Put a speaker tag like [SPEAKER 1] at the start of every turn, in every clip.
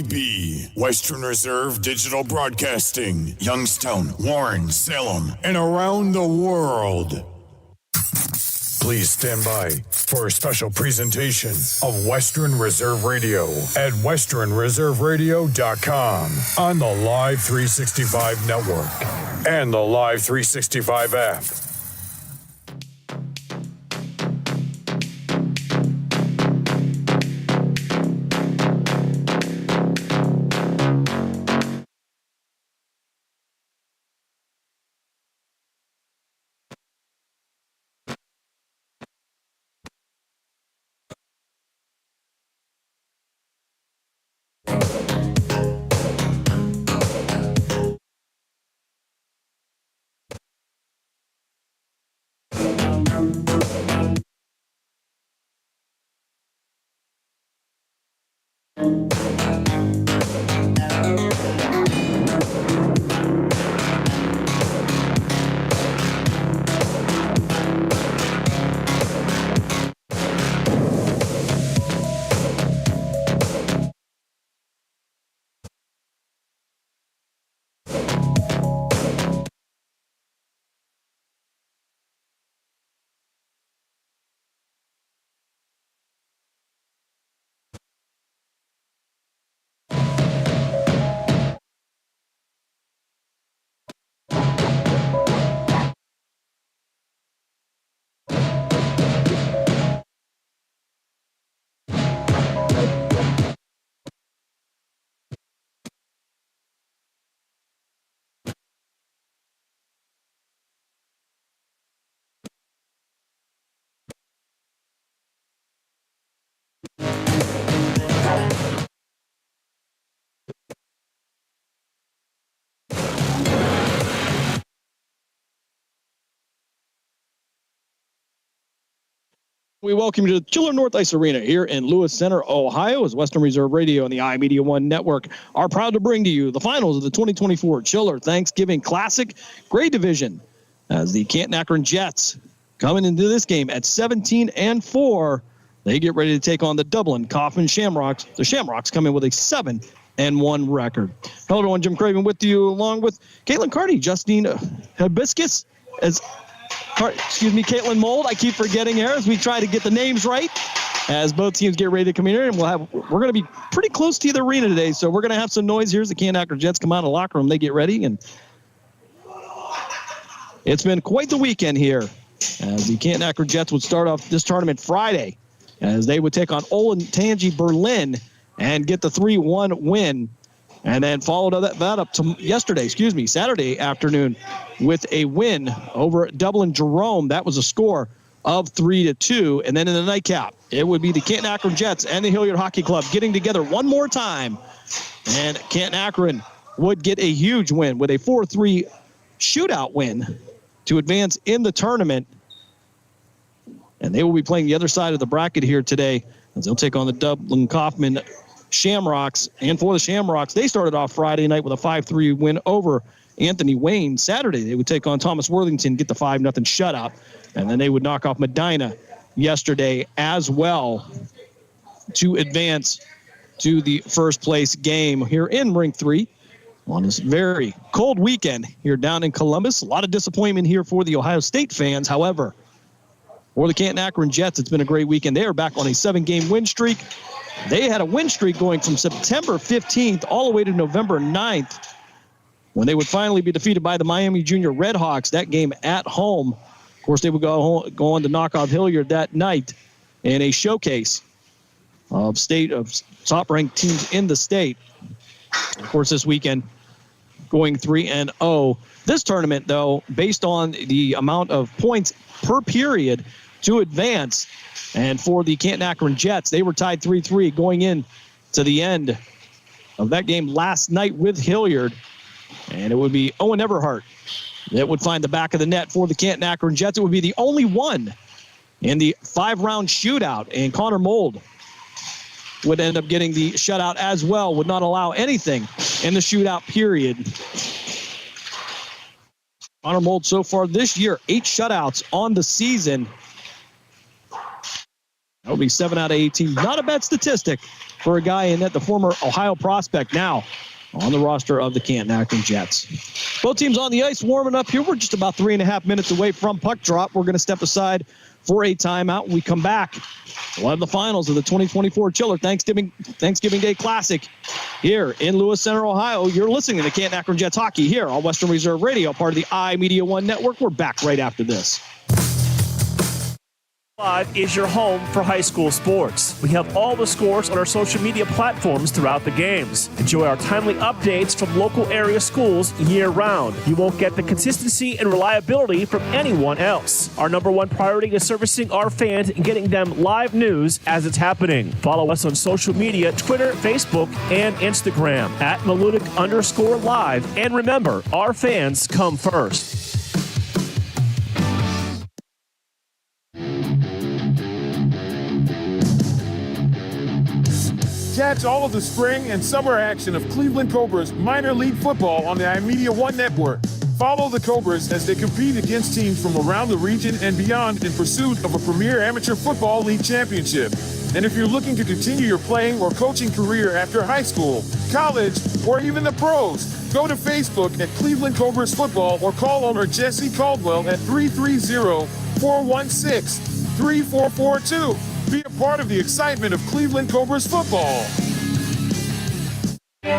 [SPEAKER 1] WRVB, Western Reserve Digital Broadcasting, Youngstown, Warren, Salem, and around the world. Please stand by for a special presentation of Western Reserve Radio at westernreserveradio.com on the Live 365 network and the Live 365 app.
[SPEAKER 2] We welcome you to Chiller North Ice Arena here in Lewis Center, Ohio, as Western Reserve Radio and the iMedia One Network are proud to bring to you the finals of the 2024 Chiller Thanksgiving Classic Grade Division, as the Canton-Akron Jets coming into this game at 17-4. They get ready to take on the Dublin Coffman Shamrocks. The Shamrocks come in with a 7-1 record. Hello, everyone. Jim Craven with you, along with Caitlin Carney, Justine Hibiscus, Caitlin Mold. I keep forgetting her as we try to get the names right as both teams get ready to come in here. And we're going to be pretty close to the arena today, so we're going to have some noise here as the Canton-Akron Jets come out of the locker room. They get ready, and it's been quite the weekend here as the Canton-Akron Jets would start off this tournament Friday as they would take on Olentangy Berlin and get the 3-1 win. And then followed that up to Saturday afternoon with a win over Dublin Jerome. That was a score of 3-2. And then in the nightcap, it would be the Canton-Akron Jets and the Hilliard Hockey Club getting together one more time. And Canton-Akron would get a huge win with a 4-3 shootout win to advance in the tournament. And they will be playing the other side of the bracket here today as they'll take on the Dublin Coffman Shamrocks. And for the Shamrocks, they started off Friday night with a 5-3 win over Anthony Wayne. Saturday, they would take on Thomas Worthington, get the 5-0 shutout, and then they would knock off Medina yesterday as well to advance to the first place game here in Rink 3 on this very cold weekend here down in Columbus. A lot of disappointment here for the Ohio State fans. However, for the Canton-Akron Jets, it's been a great weekend. They are back on a 7-game win streak. They had a win streak going from September 15th all the way to November 9th when they would finally be defeated by the Miami Junior Redhawks, that game at home. Of course, they would go on to knock off Hilliard that night in a showcase of top-ranked teams in the state. Of course, this weekend going 3-0. This tournament, though, based on the amount of points per period to advance, and for the Canton-Akron Jets, they were tied 3-3 going in to the end of that game last night with Hilliard. And it would be Owen Everhart that would find the back of the net for the Canton-Akron Jets. It would be the only one in the 5-round shootout. And Connor Mold would end up getting the shutout as well, would not allow anything in the shootout period. Connor Mold so far this year, 8 shutouts on the season. That would be 7 out of 18. Not a bad statistic for a guy in that, the former Ohio prospect, now on the roster of the Canton-Akron Jets. Both teams on the ice warming up here. We're just about 3.5 minutes away from puck drop. We're going to step aside for a timeout. When we come back, we'll have the finals of the 2024 Chiller Thanksgiving Day Classic here in Lewis Center, Ohio. You're listening to Canton-Akron Jets hockey here on Western Reserve Radio, part of the iMedia One Network. We're back right after this.
[SPEAKER 3] Live is your home for high school sports. We have all the scores on our social media platforms throughout the games. Enjoy our timely updates from local area schools year-round. You won't get the consistency and reliability from anyone else. Our number one priority is servicing our fans and getting them live news as it's happening. Follow us on social media, Twitter, Facebook, and Instagram at Malutic_live. And remember, our fans come first.
[SPEAKER 4] Catch all of the spring and summer action of Cleveland Cobras minor league football on the iMedia One Network. Follow the Cobras as they compete against teams from around the region and beyond in pursuit of a premier amateur football league championship. And if you're looking to continue your playing or coaching career after high school, college, or even the pros, go to Facebook at Cleveland Cobras Football or call owner Jesse Caldwell at 330-416-3442. Be a part of the excitement of Cleveland Cobras football.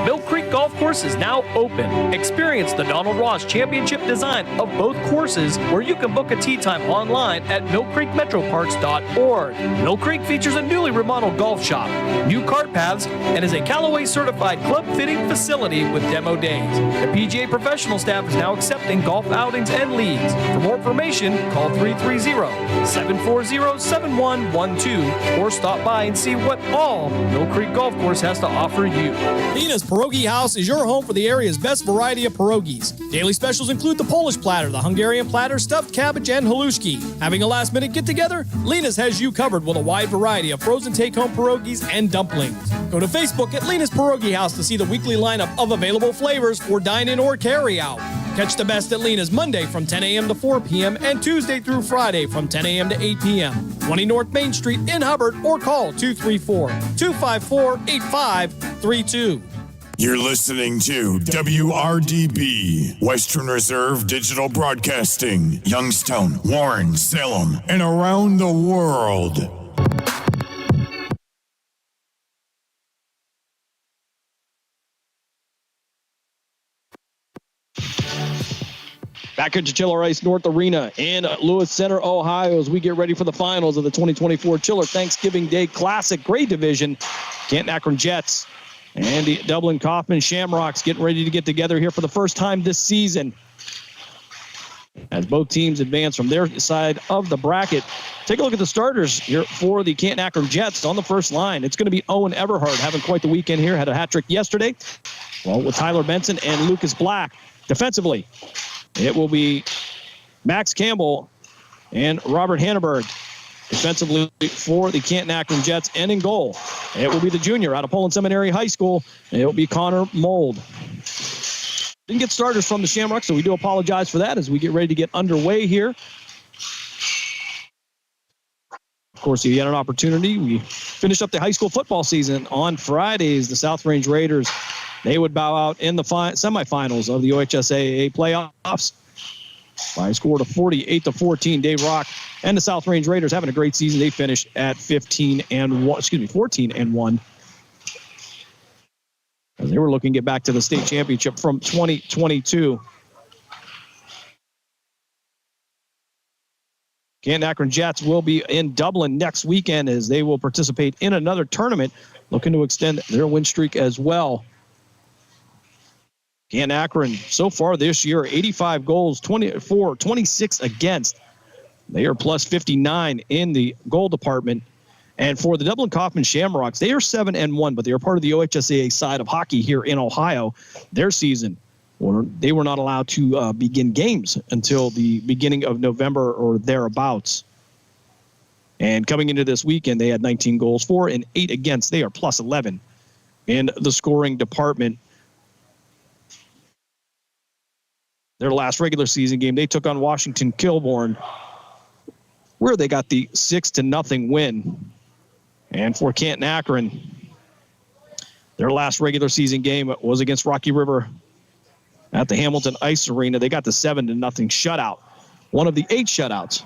[SPEAKER 5] Mill Creek Golf Course is now open. Experience the Donald Ross Championship design of both courses, where you can book a tee time online at millcreekmetroparks.org. Mill Creek features a newly remodeled golf shop, new cart paths, and is a Callaway certified club fitting facility with demo days. The PGA professional staff is now accepting golf outings and leagues. For more information, call 330-740-7112 or stop by and see what all Mill Creek Golf Course has to offer you.
[SPEAKER 6] Lena's Pierogi House is your home for the area's best variety of pierogies. Daily specials include the Polish platter, the Hungarian platter, stuffed cabbage, and halushki. Having a last-minute get-together? Lena's has you covered with a wide variety of frozen take-home pierogies and dumplings. Go to Facebook at Lena's Pierogi House to see the weekly lineup of available flavors for dine-in or carry-out. Catch the best at Lena's Monday from 10 a.m. to 4 p.m. and Tuesday through Friday from 10 a.m. to 8 p.m. 20 North Main Street in Hubbard, or call 234-254-8532.
[SPEAKER 1] You're listening to WRDB, Western Reserve Digital Broadcasting, Youngstown, Warren, Salem, and around the world.
[SPEAKER 2] Back into Chiller Ice North Arena in Lewis Center, Ohio, as we get ready for the finals of the 2024 Chiller Thanksgiving Day Classic Grade Division. Canton-Akron Jets and the Dublin Coffman Shamrocks getting ready to get together here for the first time this season, as both teams advance from their side of the bracket. Take a look at the starters here for the Canton-Akron Jets. On the first line, it's going to be Owen Everhart, having quite the weekend here. Had a hat trick yesterday, well, with Tyler Benson and Lucas Black. Defensively, it will be Max Campbell and Robert Hanneberg. Defensively for the Canton-Akron Jets, and in goal, it will be the junior out of Poland Seminary High School. It will be Connor Mold. Didn't get starters from the Shamrocks, so we do apologize for that as we get ready to get underway here. Of course, you had an opportunity. We finished up the high school football season on Fridays. The South Range Raiders, they would bow out in the semifinals of the OHSAA playoffs by a score of 48-14. Dave Rock and the South Range Raiders having a great season. They finished at 14-1. As they were looking to get back to the state championship from 2022. Canton-Akron Jets will be in Dublin next weekend as they will participate in another tournament, looking to extend their win streak as well. Canton-Akron so far this year, 85 goals, 26 against. They are plus 59 in the goal department. And for the Dublin Coffman Shamrocks, they are 7-1, but they are part of the OHSAA side of hockey here in Ohio. Their season, they were not allowed to begin games until the beginning of November or thereabouts. And coming into this weekend, they had 19 goals for and 8 against. They are plus 11 in the scoring department. Their last regular season game, they took on Washington Kilbourne, where they got the 6-0 win. And for Canton-Akron, their last regular season game was against Rocky River at the Hamilton Ice Arena. They got the 7-0 shutout. One of the 8 shutouts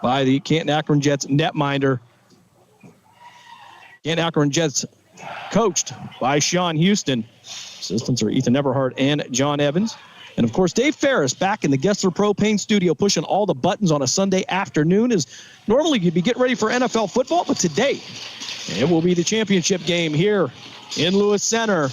[SPEAKER 2] by the Canton-Akron Jets netminder. Canton-Akron Jets coached by Sean Houston. Assistants are Ethan Everhart and John Evans. And, of course, Dave Ferris back in the Gessler Propane studio pushing all the buttons on a Sunday afternoon. As normally you'd be getting ready for NFL football, but today it will be the championship game here in Lewis Center.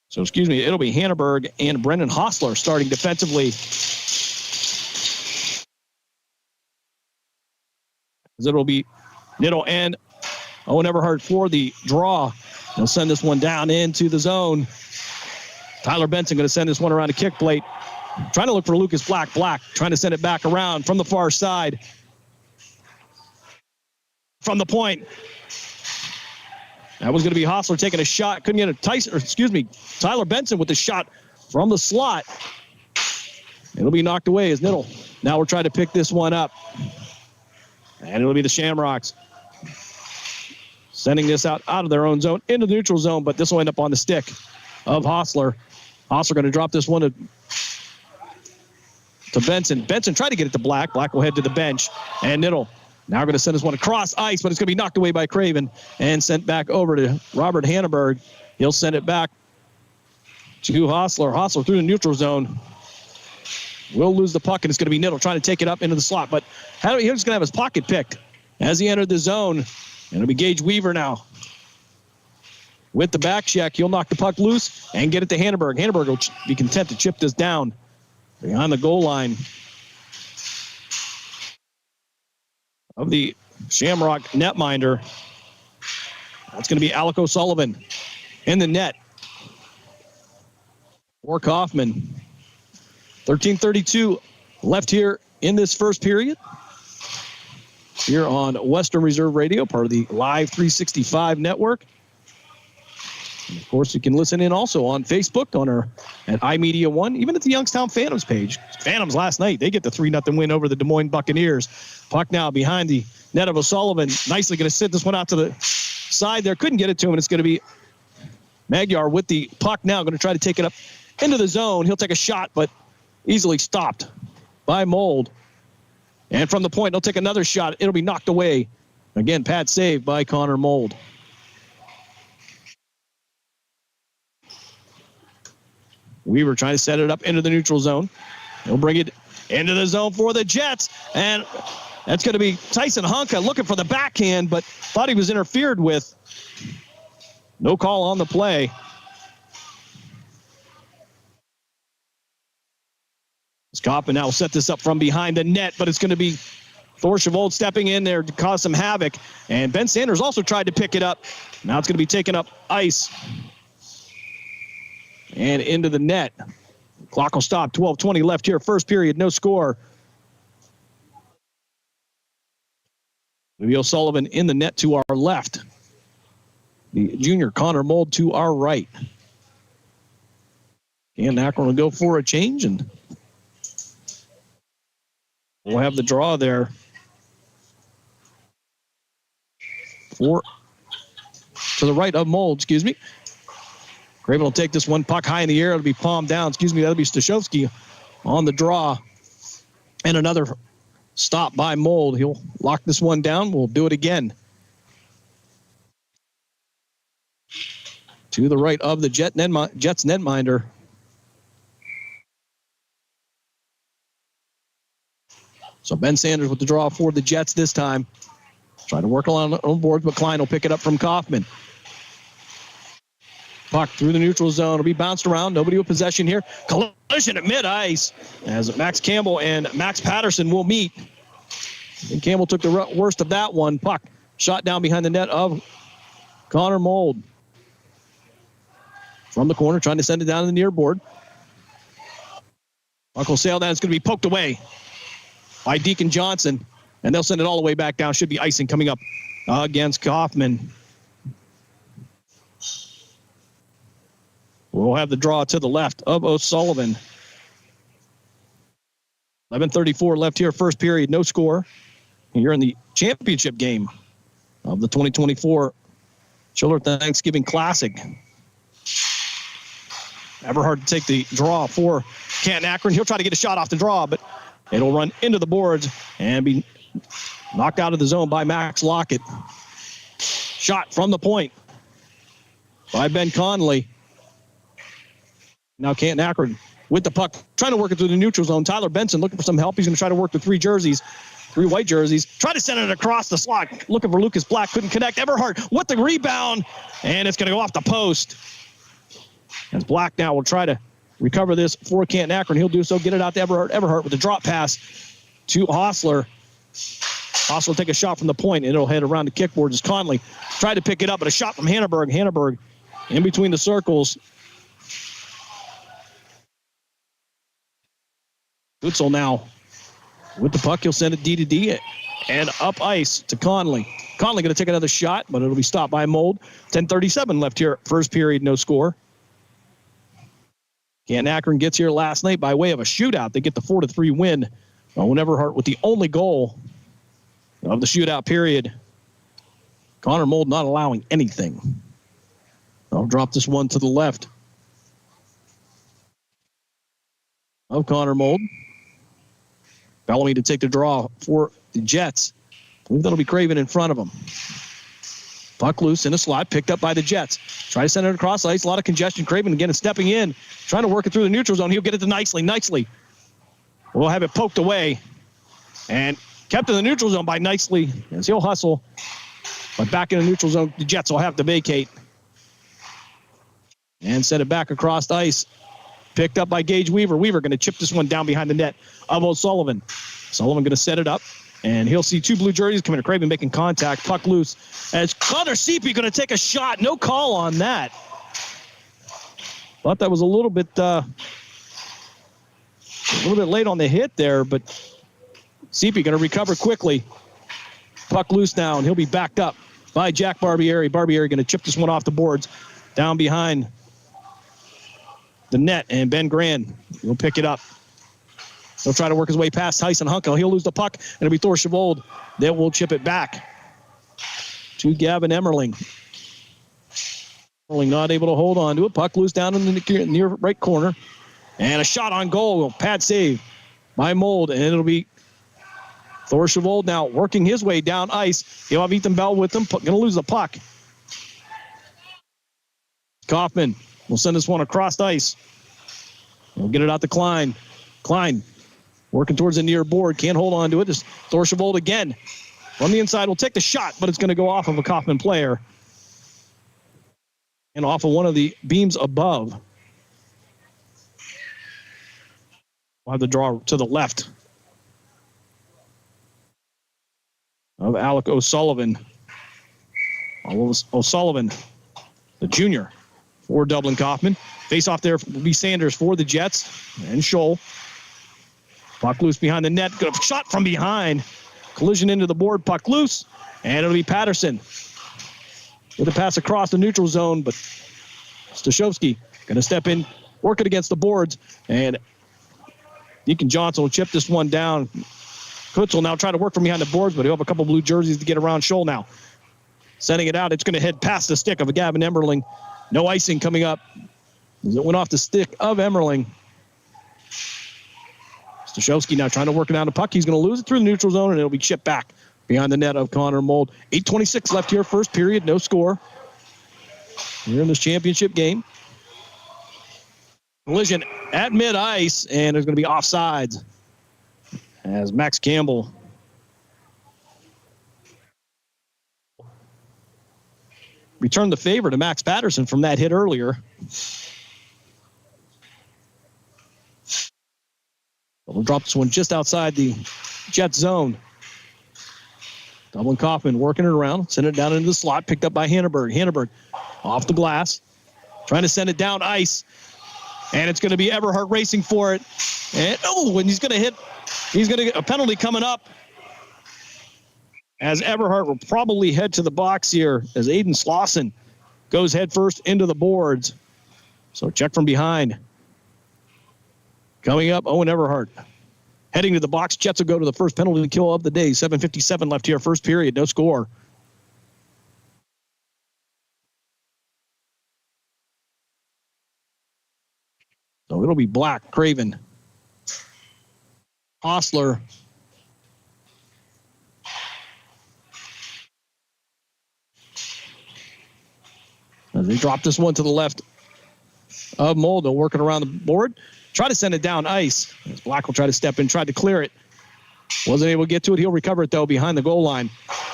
[SPEAKER 2] So, excuse me, it'll be Hanneberg and Brendan Hostler starting defensively. It'll be Niddle and Owen Everhart for the draw. They'll send this one down into the zone. Tyler Benson going to send this one around the kick plate. Trying to look for Lucas Black. Black trying to send it back around from the far side. From the point. That was going to be Hostler taking a shot. Couldn't get a Tyler Benson with the shot from the slot. It'll be knocked away as Niddle. Now we're trying to pick this one up. And it'll be the Shamrocks sending this out of their own zone into the neutral zone, but this will end up on the stick of Hostler. Hostler going to drop this one to Benson. Benson tried to get it to Black. Black will head to the bench. And Niddle now going to send this one across ice, but it's going to be knocked away by Craven and sent back over to Robert Hanneberg. He'll send it back to Hostler. Hostler through the neutral zone. Will lose the puck, and it's going to be Niddle trying to take it up into the slot. But he's going to have his pocket picked as he entered the zone. And it'll be Gage Weaver now. With the back check, he'll knock the puck loose and get it to Hanneberg. Hanneberg will be content to chip this down behind the goal line of the Shamrock netminder. That's going to be Alec O'Sullivan in the net for Coffman. 13:32 left here in this first period. Here on Western Reserve Radio, part of the Live 365 network. And of course, you can listen in also on Facebook at iMedia One, even at the Youngstown Phantoms page. Phantoms last night, they get the 3-0 win over the Des Moines Buccaneers. Puck now behind the net of O'Sullivan. Nicely going to sit this one out to the side there. Couldn't get it to him, and it's going to be Magyar with the puck now. Going to try to take it up into the zone. He'll take a shot, but easily stopped by Mold. And from the point, he'll take another shot. It'll be knocked away. Again, pad save by Connor Mold. Weaver trying to set it up into the neutral zone. He'll bring it into the zone for the Jets. And that's going to be Tyson Honka looking for the backhand, but thought he was interfered with. No call on the play. Coffman now will set this up from behind the net, but it's going to be Thor Chavold stepping in there to cause some havoc. And Ben Sanders also tried to pick it up. Now it's going to be taken up ice and into the net. Clock will stop. 12:20 left here. First period, no score. Maybe O'Sullivan in the net to our left. The junior Connor Mold to our right. And Akron will go for a change, and we'll have the draw there to the right of Mold, Craven will take this one puck high in the air. It'll be palmed down. That'll be Stashowski on the draw. And another stop by Mold. He'll lock this one down. We'll do it again. To the right of the Jets netminder. So Ben Sanders with the draw for the Jets this time. Trying to work along on boards, but Klein will pick it up from Coffman. Puck through the neutral zone. It'll be bounced around. Nobody with possession here. Collision at mid-ice as Max Campbell and Max Patterson will meet. And Campbell took the worst of that one. Puck shot down behind the net of Connor Mold. From the corner, trying to send it down to the near board. Puck will sail down. It's going to be poked away by Deacon Johnson, and they'll send it all the way back down. Should be icing coming up against Coffman. We'll have the draw to the left of O'Sullivan. 11:34 left here, first period, no score. You're in the championship game of the 2024 Chiller Thanksgiving Classic. Everhart to take the draw for Canton-Akron. He'll try to get a shot off the draw, but it'll run into the boards and be knocked out of the zone by Max Lockett. Shot from the point by Ben Conley. Now Canton-Akron with the puck, trying to work it through the neutral zone. Tyler Benson looking for some help. He's going to try to work the three white jerseys. Try to send it across the slot. Looking for Lucas Black. Couldn't connect. Everhart with the rebound. And it's going to go off the post. As Black now will try to recover this for Canton-Akron. He'll do so. Get it out to Everhart. Everhart with the drop pass to Hostler. Hostler will take a shot from the point, and it'll head around the kickboard as Conley tried to pick it up, but a shot from Hanneberg. Hanneberg in between the circles. Gutzel now with the puck. He'll send it D to D and up ice to Conley. Conley going to take another shot, but it'll be stopped by Mold. 10:37 left here. First period, no score. Canton-Akron gets here last night by way of a shootout. They get the 4-3 win. Owen Everhart with the only goal of the shootout period. Connor Mold not allowing anything. I'll drop this one to the left of Connor Mold. Bellamy to take the draw for the Jets. I believe that'll be Craven in front of him. Puck loose in a slot, picked up by the Jets. Try to send it across ice. A lot of congestion. Craven again is stepping in, trying to work it through the neutral zone. He'll get it to Nicely. We'll have it poked away and kept in the neutral zone by Nicely as he'll hustle. But back in the neutral zone, the Jets will have to vacate and send it back across ice. Picked up by Gage Weaver. Weaver going to chip this one down behind the net of O'Sullivan. Sullivan going to set it up, and he'll see two blue jerseys coming to Craven making contact. Puck loose as Connor Seepy going to take a shot. No call on that. Thought that was a little bit late on the hit there, but Seepy going to recover quickly. Puck loose now, and he'll be backed up by Jack Barbieri. Barbieri going to chip this one off the boards down behind the net, and Ben Grand will pick it up. He'll try to work his way past Tyson Hunko. He'll lose the puck, and it'll be Thor Chavold that will chip it back to Gavin Emmerling. Emmerling not able to hold on to it. Puck loose down in the near right corner, and a shot on goal. Pad save by Mold, and it'll be Thor Chavold now working his way down ice. He'll have Ethan Bell with him. Going to lose the puck. Coffman will send this one across ice. We'll get it out to Klein. Klein working towards the near board. Can't hold on to it. Just Thor Chavold again. On the inside will take the shot, but it's going to go off of a Coffman player. And off of one of the beams above. We'll have the draw to the left of Alec O'Sullivan. O'Sullivan, the junior for Dublin Coffman. Face off there will be Sanders for the Jets and Scholl. Puck loose behind the net. Good shot from behind. Collision into the board. Puck loose. And it'll be Patterson with a pass across the neutral zone, but Stashowski going to step in, work it against the boards, and Deacon Johnson will chip this one down. Kutz will now try to work from behind the boards, but he'll have a couple blue jerseys to get around Scholl now. Sending it out. It's going to head past the stick of Gavin Emmerling. No icing coming up. It went off the stick of Emmerling. Stashowski now trying to work it down the puck. He's going to lose it through the neutral zone, and it'll be chipped back behind the net of Connor Mold. 8:26 left here, first period, no score. Here in this championship game. Collision at mid-ice, and there's going to be offsides as Max Campbell returned the favor to Max Patterson from that hit earlier. We'll drop this one just outside the Jet zone. Dublin Coffman working it around, send it down into the slot, picked up by Hanneberg. Hanneberg off the glass, trying to send it down ice. And it's going to be Everhart racing for it. And, when he's going to hit, he's going to get a penalty coming up. As Everhart will probably head to the box here as Aiden Slauson goes head first into the boards. So check from behind. Coming up, Owen Everhart. heading to the box. Jets will go to the first penalty kill of the day. 7:57 left here, first period, no score. So it'll be Black, Craven, Hostler, as they drop this one to the left of Moldo, working around the board. Try to send it down ice. As Black will try to step in, tried to clear it. Wasn't able to get to it. He'll recover it, though, behind the goal line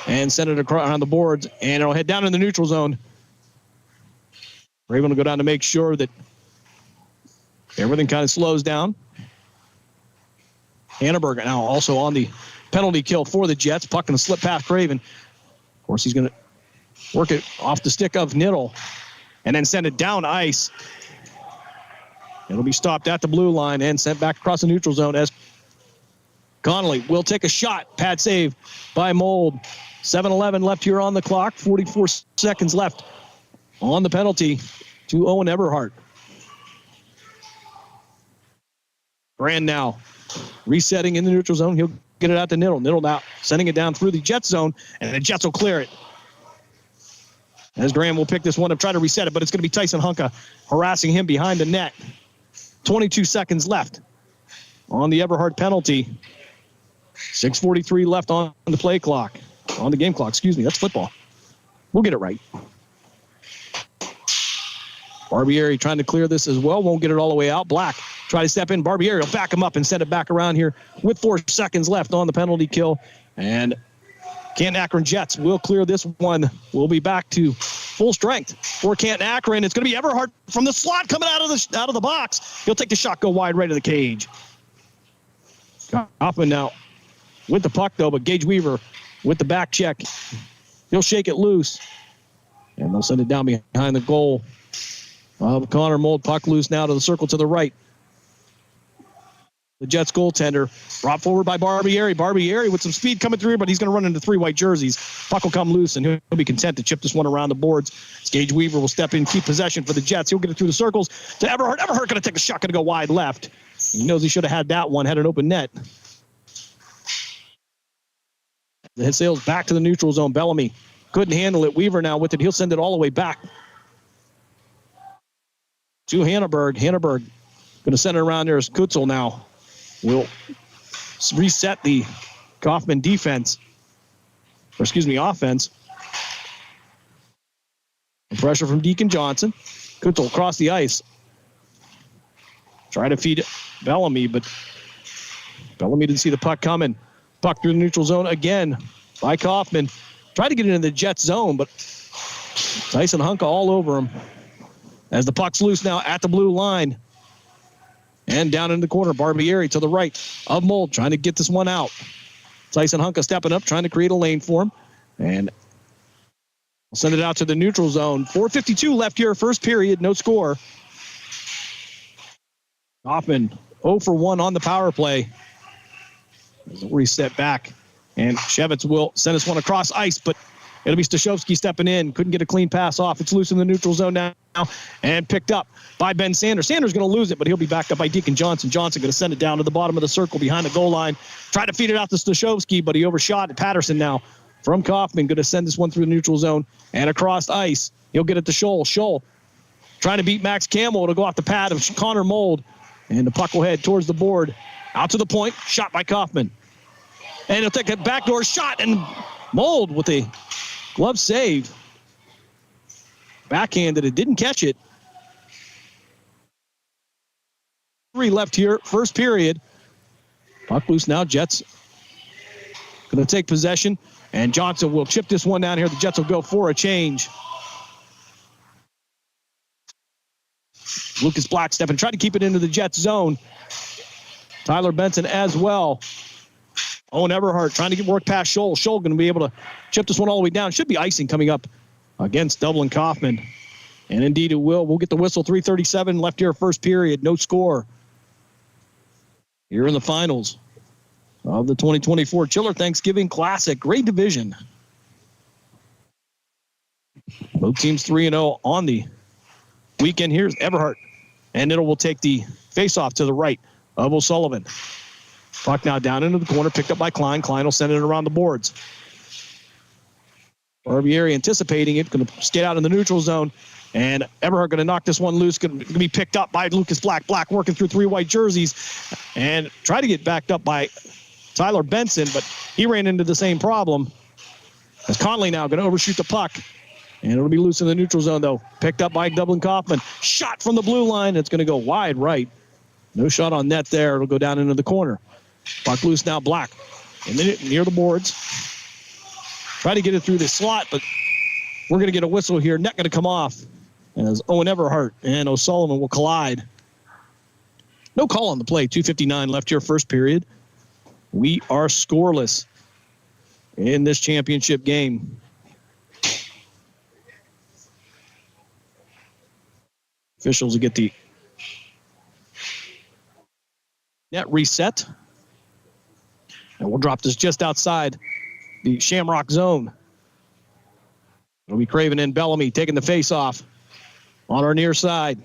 [SPEAKER 2] and send it across on the boards. And it'll head down in the neutral zone. Raven will go down to make sure that everything kind of slows down. Hanneberg now also on the penalty kill for the Jets. Puck going to slip past Craven. Of course, he's going to work it off the stick of Niddle and then send it down ice. It'll be stopped at the blue line and sent back across the neutral zone as Connolly will take a shot. Pad save by Mold. 7:11 left here on the clock. 44 seconds left on the penalty to Owen Everhart. Brand now resetting in the neutral zone. He'll get it out to Niddle. Niddle now sending it down through the Jets zone, and the Jets will clear it. As Graham will pick this one up, try to reset it, but it's going to be Tyson Hunka harassing him behind the net. 22 seconds left on the Everhart penalty. 6:43 left on the play clock. On the game clock, excuse me. That's football. We'll get it right. Barbieri trying to clear this as well. Won't get it all the way out. Black try to step in. Barbieri will back him up and send it back around here with 4 seconds left on the penalty kill. And Canton-Akron Jets will clear this one. We'll be back to full strength for Canton-Akron. It's going to be Everhart from the slot coming out of the box. He'll take the shot, go wide right of the cage. Coffman now with the puck, though, but Gage Weaver with the back check. He'll shake it loose, and they'll send it down behind the goal of Connor Mold. Puck loose now to the circle to the right. The Jets goaltender brought forward by Barbieri. Barbieri with some speed coming through, but he's going to run into 3 white jerseys. Puck will come loose, and he'll be content to chip this one around the boards. Gage Weaver will step in, keep possession for the Jets. He'll get it through the circles to Everhart. Everhart going to take a shot, going to go wide left. He knows he should have had that one, had an open net. The hit sails back to the neutral zone. Bellamy couldn't handle it. Weaver now with it. He'll send it all the way back to Hanneberg. Hanneberg going to send it around there as Kutzel now will reset the Coffman defense. Or excuse me, offense. And pressure from Deacon Johnson. Kutzel across the ice. Try to feed Bellamy, but Bellamy didn't see the puck coming. Puck through the neutral zone again by Coffman. Tried to get it in the Jets zone, but Tyson Hunka all over him. As the puck's loose now at the blue line. And down in the corner, Barbieri to the right of Mold, trying to get this one out. Tyson Hunka stepping up, trying to create a lane for him. And we'll send it out to the neutral zone. 4:52 left here, first period, no score. Coffman 0 for 1 on the power play. There's a reset back. And Shevitz will send this one across ice, but it'll be Stashowski stepping in. Couldn't get a clean pass off. It's loose in the neutral zone now and picked up by Ben Sanders. Sanders going to lose it, but he'll be backed up by Deacon Johnson. Johnson going to send it down to the bottom of the circle behind the goal line. Tried to feed it out to Stashowski, but he overshot it. Patterson now from Coffman going to send this one through the neutral zone and across ice. He'll get it to Scholl. Scholl trying to beat Max Campbell. It'll go off the pad of Connor Mold, and the puck will head towards the board. Out to the point, shot by Coffman. And he'll take a backdoor shot, and Mold with a glove save. Backhanded it, didn't catch it. 3 left here, first period. Puck loose now, Jets going to take possession, and Johnson will chip this one down here. The Jets will go for a change. Lucas Black stepping, tried to keep it into the Jets zone. Tyler Benson as well. Owen Everhart trying to get work past Scholl. Scholl going to be able to chip this one all the way down. Should be icing coming up against Dublin Coffman. And indeed it will. We'll get the whistle. 3:37 left here, first period. No score. Here in the finals of the 2024 Chiller Thanksgiving Classic. Great division. Both teams 3-0 on the weekend. Here's Everhart. And it will take the face-off to the right of O'Sullivan. Puck now down into the corner, picked up by Klein. Klein will send it around the boards. Barbieri anticipating it, going to skate out in the neutral zone. And Eberhardt going to knock this one loose, going to be picked up by Lucas Black. Black working through 3 white jerseys and try to get backed up by Tyler Benson, but he ran into the same problem. As Conley now going to overshoot the puck. And it'll be loose in the neutral zone, though. Picked up by Dublin Coffman. Shot from the blue line. It's going to go wide right. No shot on net there. It'll go down into the corner. Puck loose now, Black. Near the boards. Try to get it through the slot, but we're going to get a whistle here. Net going to come off as Owen Everhart and O'Sullivan will collide. No call on the play. 2:59 left here, first period. We are scoreless in this championship game. Officials will get the net reset. And we'll drop this just outside the Shamrock zone. It'll be Craven and Bellamy taking the face off on our near side.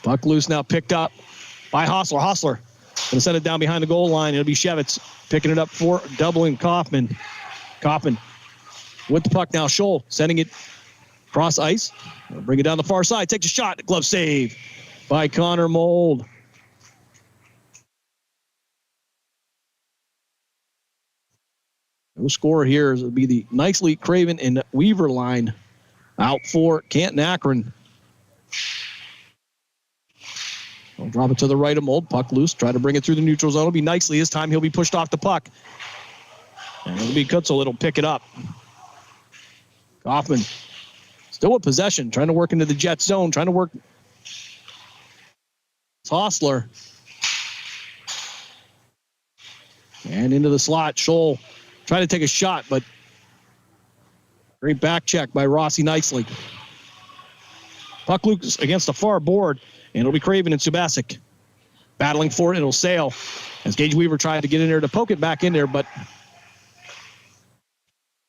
[SPEAKER 2] Puck loose now, picked up by Hostler. Hostler going to send it down behind the goal line. It'll be Shevitz picking it up for Dublin Coffman. Coffman with the puck now. Scholl sending it cross ice. Bring it down the far side. Takes a shot. Glove save by Connor Mold. No score here. It'll be the Nicely, Craven, and Weaver line out for Canton-Akron. I'll drop it to the right of Mold. Puck loose. Try to bring it through the neutral zone. It'll be Nicely. This time he'll be pushed off the puck. And it'll be Kutzel. It'll pick it up. Coffman still with possession. Trying to work into the Jet zone. Trying to work. It's Hostler. And into the slot. Scholl trying to take a shot, but great back check by Rossi Nicely. Puck loose against the far board, and it'll be Craven and Subasic. Battling for it, it'll sail. As Gage Weaver tried to get in there to poke it back in there, but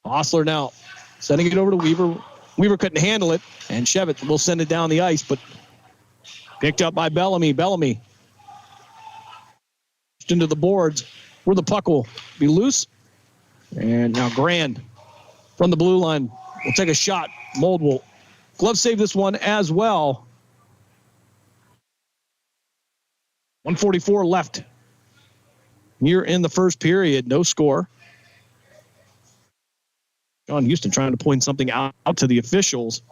[SPEAKER 2] Hostler now sending it over to Weaver. Weaver couldn't handle it, and Shevitz will send it down the ice, but picked up by Bellamy. Bellamy into the boards where the puck will be loose. And now Grand from the blue line will take a shot. Mold will glove save this one as well. 1:44 left here in the first period. No score. John Houston trying to point something out to the officials.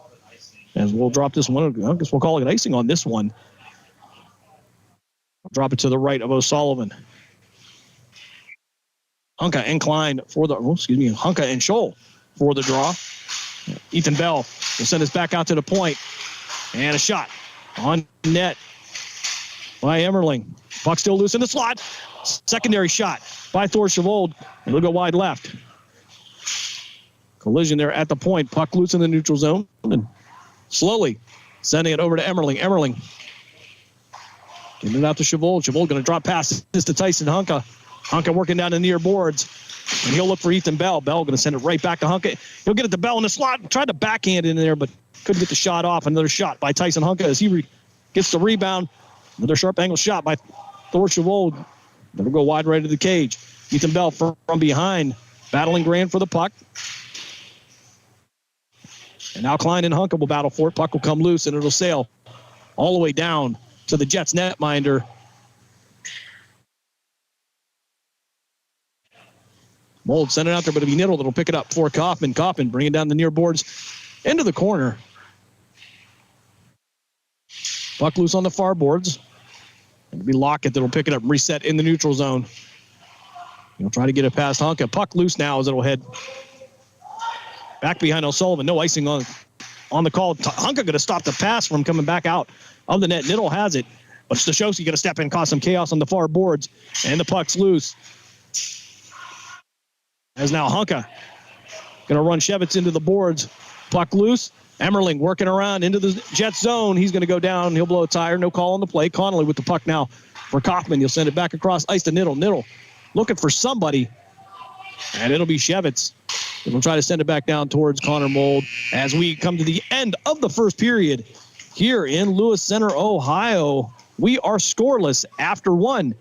[SPEAKER 2] As we'll drop this one. I guess we'll call it icing on this one. I'll drop it to the right of O'Sullivan. Hunka and Klein for the, Hunka and Scholl for the draw. Ethan Bell will send us back out to the point. And a shot on net by Emmerling. Puck still loose in the slot. Secondary shot by Thor Chavold. And it'll go wide left. Collision there at the point. Puck loose in the neutral zone. And slowly sending it over to Emmerling. Emmerling getting it out to Chavold. Chavold going to drop past this to Tyson Hunka. Hunka working down the near boards. And he'll look for Ethan Bell. Bell going to send it right back to Hunka. He'll get it to Bell in the slot. Tried to backhand in there, but couldn't get the shot off. Another shot by Tyson Hunka as he gets the rebound. Another sharp angle shot by Thor Chavold. That'll go wide right to the cage. Ethan Bell from behind. Battling Grand for the puck. And now Klein and Hunka will battle for it. Puck will come loose and it'll sail all the way down to the Jets netminder. Mold send it out there, but it'll be Niddle that'll pick it up for Coffman. Coffman bringing down the near boards into the corner. Puck loose on the far boards. It'll be Lockett that'll pick it up and reset in the neutral zone. He'll try to get it past Hunka. Puck loose now as it'll head back behind O'Sullivan. No icing on the call. Hunka going to stop the pass from coming back out of the net. Niddle has it, but Stashowski going to step in and cause some chaos on the far boards, and the puck's loose. As now Hunka going to run Shevitz into the boards. Puck loose. Emmerling working around into the Jet zone. He's going to go down. He'll blow a tire. No call on the play. Connolly with the puck now for Coffman. He'll send it back across ice to Niddle. Niddle looking for somebody. And it'll be Shevitz. We'll try to send it back down towards Connor Mold as we come to the end of the first period here in Lewis Center, Ohio. We are scoreless after one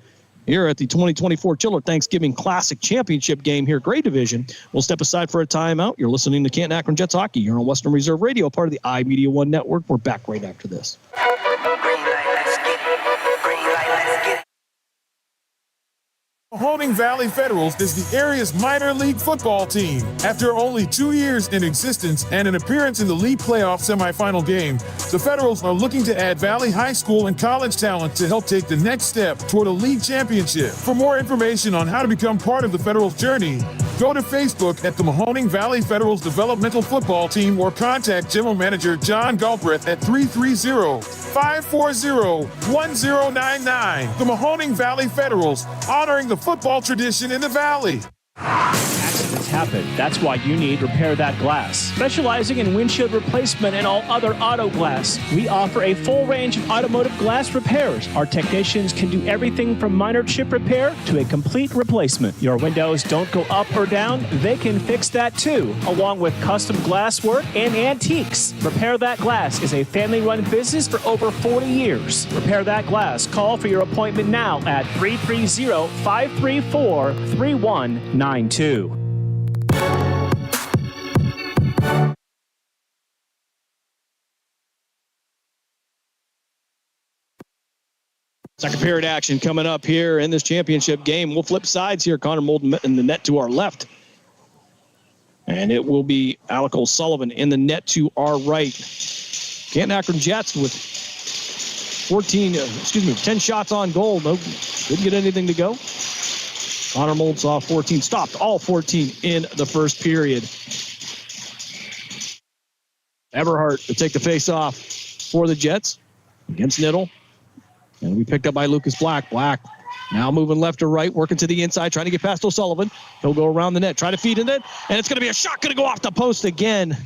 [SPEAKER 2] here at the 2024 Chiller Thanksgiving Classic Championship game here, Gray Division. We'll step aside for a timeout. You're listening to Canton-Akron Jets Hockey here on Western Reserve Radio, part of the iMedia One Network. We're back right after this.
[SPEAKER 4] Mahoning Valley Federals is the area's minor league football team. After only 2 years in existence and an appearance in the league playoff semifinal game, the Federals are looking to add Valley High School and college talent to help take the next step toward a league championship. For more information on how to become part of the Federals' journey, go to Facebook at the Mahoning Valley Federals Developmental Football Team or contact General Manager John Galbraith at 330-540-1099. The Mahoning Valley Federals, honoring the football tradition in the Valley.
[SPEAKER 3] Accidents happen. That's why you need Repair That Glass. Specializing in windshield replacement and all other auto glass, we offer a full range of automotive glass repairs. Our technicians can do everything from minor chip repair to a complete replacement. Your windows don't go up or down, they can fix that too, along with custom glass work and antiques. Repair That Glass is a family-run business for over 40 years. Repair That Glass. Call for your appointment now at 330-534-3192.
[SPEAKER 2] Second period action coming up here in this championship game. We'll flip sides here. Connor Molden in the net to our left. And it will be Alec O'Sullivan in the net to our right. Canton-Akron Jets with 10 shots on goal. No, didn't get anything to go. Connor Mold saw 14, stopped all 14 in the first period. Everhart to take the face off for the Jets against Niddle. And we picked up by Lucas Black. Black now moving left to right, working to the inside, trying to get past O'Sullivan. He'll go around the net, try to feed in it, and it's going to be a shot, going to go off the post again.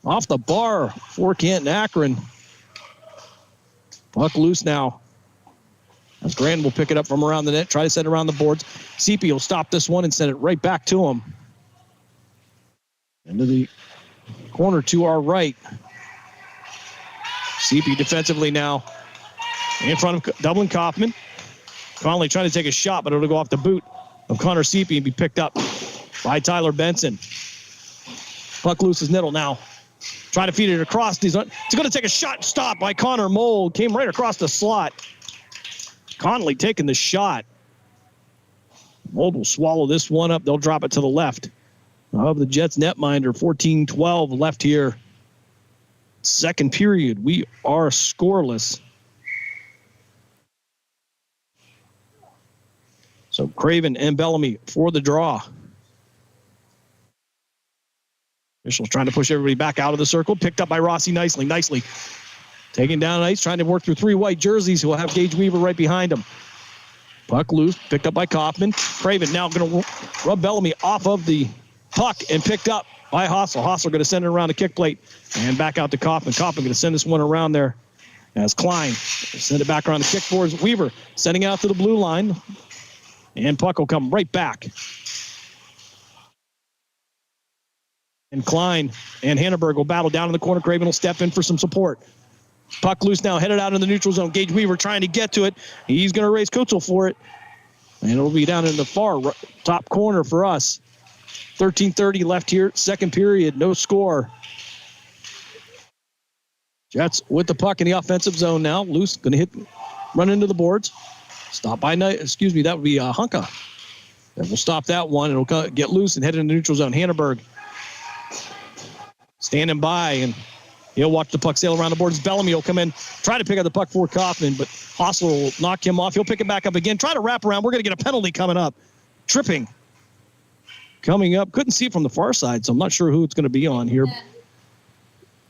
[SPEAKER 2] Off the bar for Canton-Akron. Puck loose now. As Grand will pick it up from around the net, try to send it around the boards. CP will stop this one and send it right back to him. Into the corner to our right. CP defensively now in front of Dublin Coffman. Conley trying to take a shot, but it'll go off the boot of Connor CP and be picked up by Tyler Benson. Puck loose is Niddle now. Trying to feed it across. It's going to take a shot. Stop by Connor Mold. Came right across the slot. Conley taking the shot. Mold will swallow this one up. They'll drop it to the left of the Jets netminder. 14-12 left here. Second period. We are scoreless. So Craven and Bellamy for the draw. Officials trying to push everybody back out of the circle. Picked up by Rossi nicely. Taking down ice, trying to work through three white jerseys who will have Gage Weaver right behind him. Puck loose, picked up by Kaufman. Craven now going to rub Bellamy off of the puck and picked up by Hossel. Hossel going to send it around the kick plate and back out to Kaufman. Kaufman going to send this one around there as Klein send it back around the kick boards. Weaver sending out to the blue line. And puck will come right back. And Klein and Hanneberg will battle down in the corner. Craven will step in for some support. Puck loose now, headed out in the neutral zone. Gage Weaver trying to get to it. He's going to raise Kutzel for it. And it'll be down in the far top corner for us. 13:30 left here, second period, no score. Jets with the puck in the offensive zone now. Loose, going to run into the boards. Stop by, that would be Hunka. And we'll stop that one. It'll get loose and head into the neutral zone. Hanneberg standing by, and he'll watch the puck sail around the boards. Bellamy will come in, try to pick up the puck for Kaufman, but Hossler will knock him off. He'll pick it back up again, try to wrap around. We're going to get a penalty coming up. Tripping. Coming up. Couldn't see it from the far side, so I'm not sure who it's going to be on here.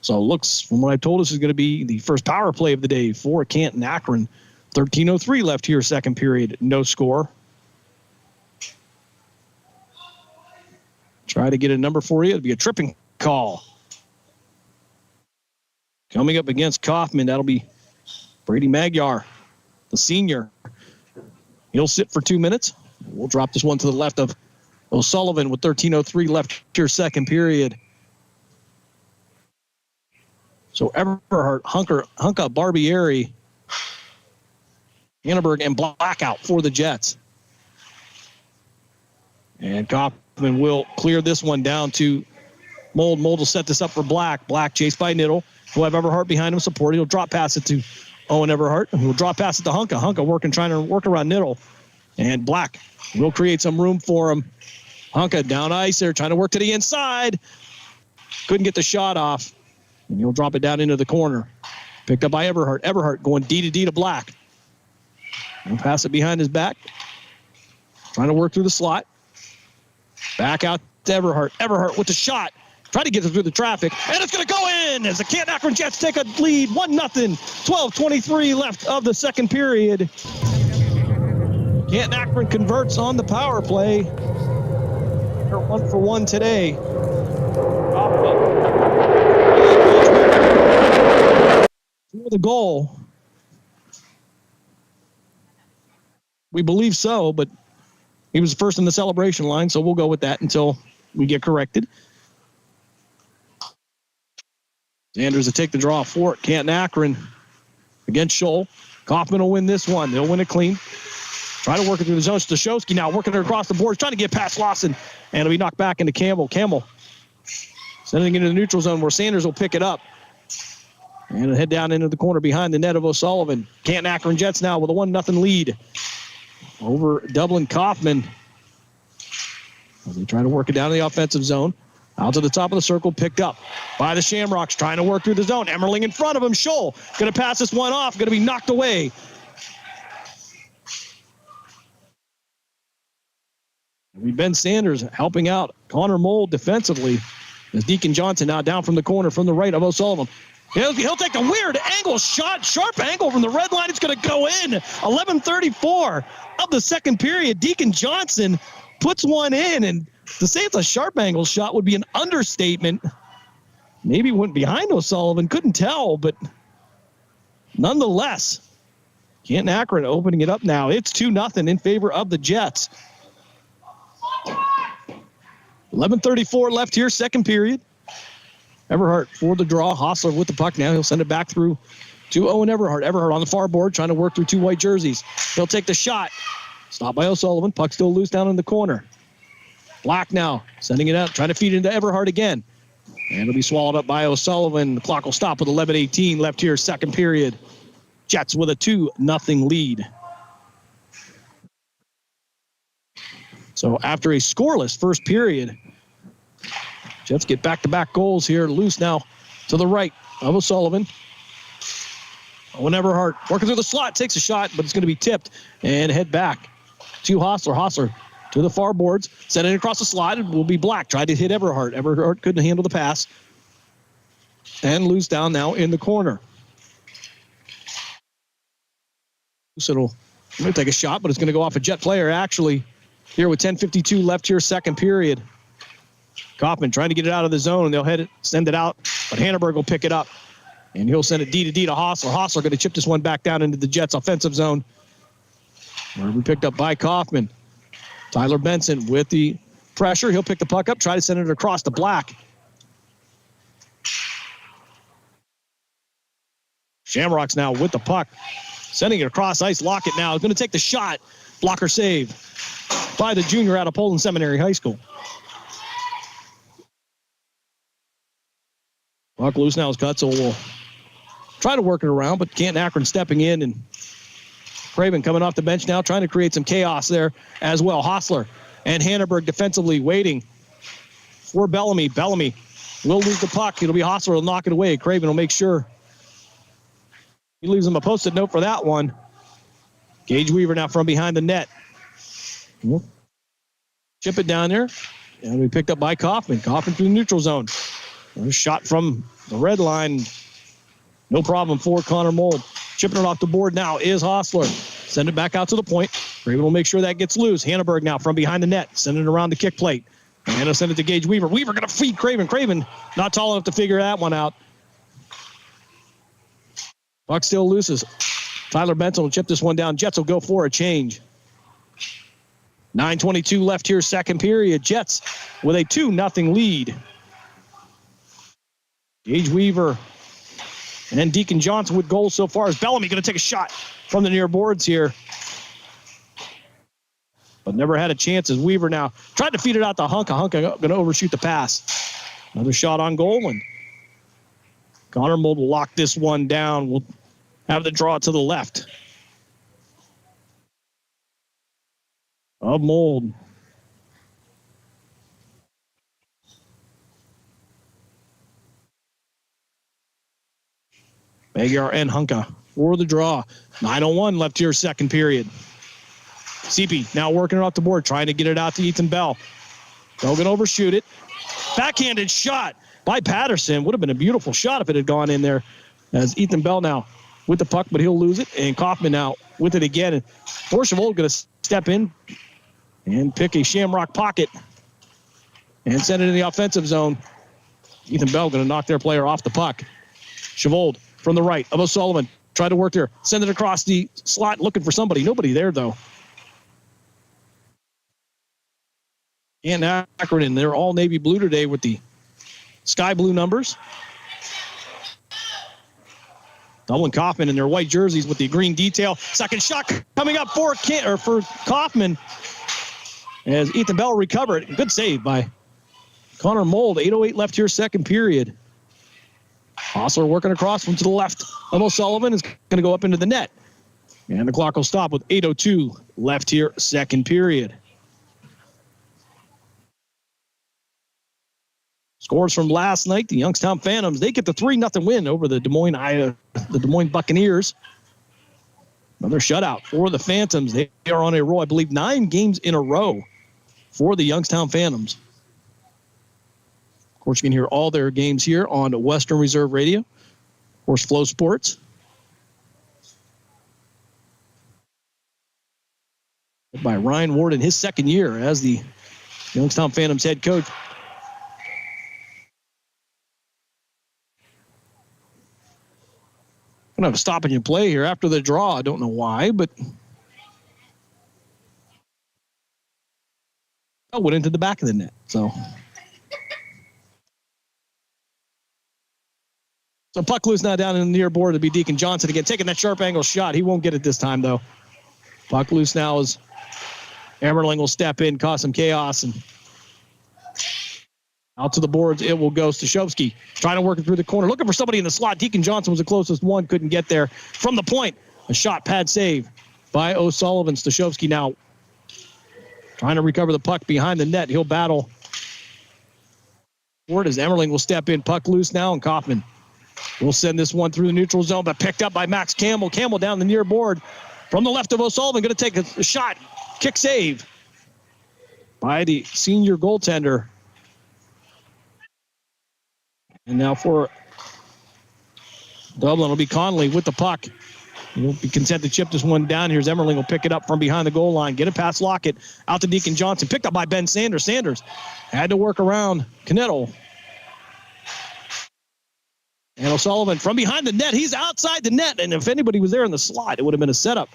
[SPEAKER 2] So it looks, from what I've told us, is going to be the first power play of the day for Canton-Akron. 13:03 left here, second period. No score. Try to get a number for you. It'll be a tripping call. Coming up against Kaufman, that'll be Brady Magyar, the senior. He'll sit for 2 minutes. We'll drop this one to the left of O'Sullivan with 13:03 left here, second period. So Everhart, Hunka, Barbieri, Hannenberg and Black out for the Jets. And Coffman will clear this one down to Mold. Mold will set this up for Black. Black chased by Niddle. He'll have Everhart behind him support. He'll drop pass it to Owen Everhart. He'll drop pass it to Hunka. Hunka trying to work around Niddle. And Black will create some room for him. Hunka down ice there, trying to work to the inside. Couldn't get the shot off. And he'll drop it down into the corner. Picked up by Everhart. Everhart going D to D to Black. He'll pass it behind his back. Trying to work through the slot. Back out to Everhart. Everhart with the shot. Trying to get it through the traffic. And it's going to go in as the Canton-Akron Jets take a lead. 1-0. 12:23 left of the second period. Canton-Akron converts on the power play. They're 1 for 1 today. For the goal. We believe so, but he was first in the celebration line, so we'll go with that until we get corrected. Sanders will take the draw for it. Canton-Akron against Scholl. Coffman will win this one. They'll win it clean. Try to work it through the zone. Stashowski now working it across the boards, trying to get past Lawson, and it'll be knocked back into Campbell. Campbell sending it into the neutral zone where Sanders will pick it up. And it'll head down into the corner behind the net of O'Sullivan. Canton-Akron Jets now with a 1-0 lead over Dublin Coffman. As they try to work it down in the offensive zone. Out to the top of the circle, picked up by the Shamrocks, trying to work through the zone. Emmerling in front of him. Scholl going to pass this one off, going to be knocked away. Ben Sanders helping out Connor Mold defensively. As Deacon Johnson now down from the corner from the right of O'Sullivan. He'll take the weird angle shot, sharp angle from the red line. It's going to go in. 11:34 of the second period. Deacon Johnson puts one in, and to say it's a sharp angle shot would be an understatement. Maybe went behind O'Sullivan, couldn't tell, but nonetheless, Canton-Akron opening it up now. It's 2-0 in favor of the Jets. 11:34 left here, second period. Everhart for the draw. Hostler with the puck now. He'll send it back through to Owen Everhart. Everhart on the far board trying to work through two white jerseys. He'll take the shot. Stopped by O'Sullivan. Puck still loose down in the corner. Black now sending it out, trying to feed it into Everhart again. And it'll be swallowed up by O'Sullivan. The clock will stop with 11:18 left here, second period. Jets with a 2-0 lead. So after a scoreless first period, Jets get back-to-back goals here. Loose now to the right of O'Sullivan. Owen Everhart working through the slot, takes a shot, but it's going to be tipped and head back to Hostler. Hostler to the far boards, send it across the slot. It will be Black. Tried to hit Everhart. Everhart couldn't handle the pass. And loose down now in the corner. So it'll take a shot, but it's going to go off a Jet player actually here with 10:52 left here, second period. Coffman trying to get it out of the zone, and they'll send it out, but Hannenberg will pick it up, and he'll send it D to D to Hostler. Hostler going to chip this one back down into the Jets' offensive zone, where we picked up by Coffman. Tyler Benson with the pressure. He'll pick the puck up, try to send it across to Black. Shamrocks now with the puck, sending it across ice. Lockett now is going to take the shot. Blocker save by the junior out of Poland Seminary High School. Puck loose now as Cutzel will try to work it around, but Canton-Akron stepping in, and Craven coming off the bench now, trying to create some chaos there as well. Hostler and Hannenberg defensively waiting for Bellamy. Bellamy will lose the puck. It'll be Hostler will knock it away. Craven will make sure he leaves him a post-it note for that one. Gage Weaver now from behind the net. Chip it down there, and we picked up by Coffman. Coffman through the neutral zone. A shot from the red line. No problem for Connor Mold. Chipping it off the board now is Hostler. Send it back out to the point. Craven will make sure that gets loose. Hannenberg now from behind the net. Send it around the kick plate. And he'll send it to Gage Weaver. Weaver going to feed Craven. Craven not tall enough to figure that one out. Puck still looses. Tyler Benson will chip this one down. Jets will go for a change. 9:22 left here, second period. Jets with a 2-0 lead. Gage Weaver And then Deacon Johnson with goals so far. Is Bellamy going to take a shot from the near boards here? But never had a chance as Weaver now tried to feed it out to Hunka. Hunka going to overshoot the pass. Another shot on goal, and Connor Mold will lock this one down. We'll have the draw to the left of Mold. Magyar and Hunka for the draw. 9:01 left here, second period. CP now working it off the board, trying to get it out to Ethan Bell. Bell going to overshoot it. Backhanded shot by Patterson. Would have been a beautiful shot if it had gone in there. As Ethan Bell now with the puck, but he'll lose it. And Coffman now with it again. And Dorchevold going to step in and pick a Shamrock pocket and send it in the offensive zone. Ethan Bell going to knock their player off the puck. Chavold from the right of O'Sullivan. Try to work there. Send it across the slot, looking for somebody. Nobody there, though. Canton-Akron, they're all navy blue today with the sky blue numbers. Dublin Coffman in their white jerseys with the green detail. Second shot coming up for Coffman as Ethan Bell recovered. Good save by Connor Mold. 8:08 left here, second period. Hostler working across from to the left of O'Sullivan is going to go up into the net. And the clock will stop with 8:02 left here, second period. Scores from last night, the Youngstown Phantoms, they get the 3-0 win over the Des Moines Buccaneers. Another shutout for the Phantoms. They are on a roll, I believe, 9 games in a row for the Youngstown Phantoms. Of course, you can hear all their games here on Western Reserve Radio. Of course, Flow Sports. By Ryan Ward in his second year as the Youngstown Phantoms head coach. I'm going to have a stoppage in play here after the draw. I don't know why, but I went into the back of the net. So puck loose now down in the near board to be Deacon Johnson again, taking that sharp angle shot. He won't get it this time, though. Puck loose now as Emmerling will step in, cause some chaos, and out to the boards, it will go. Stashowski trying to work it through the corner, looking for somebody in the slot. Deacon Johnson was the closest one, couldn't get there. From the point, a shot pad save by O'Sullivan. Stashowski now trying to recover the puck behind the net. He'll battle forward as Emmerling will step in. Puck loose now, and Coffman will send this one through the neutral zone, but picked up by Max Campbell. Campbell down the near board from the left of O'Sullivan, going to take a shot. Kick save by the senior goaltender. And now for Dublin, it'll be Conley with the puck. He'll be content to chip this one down. Here's Emmerling will pick it up from behind the goal line. Get it past Lockett. Out to Deacon Johnson. Picked up by Ben Sanders. Sanders had to work around Canetto. And O'Sullivan from behind the net. He's outside the net. And if anybody was there in the slot, it would have been a setup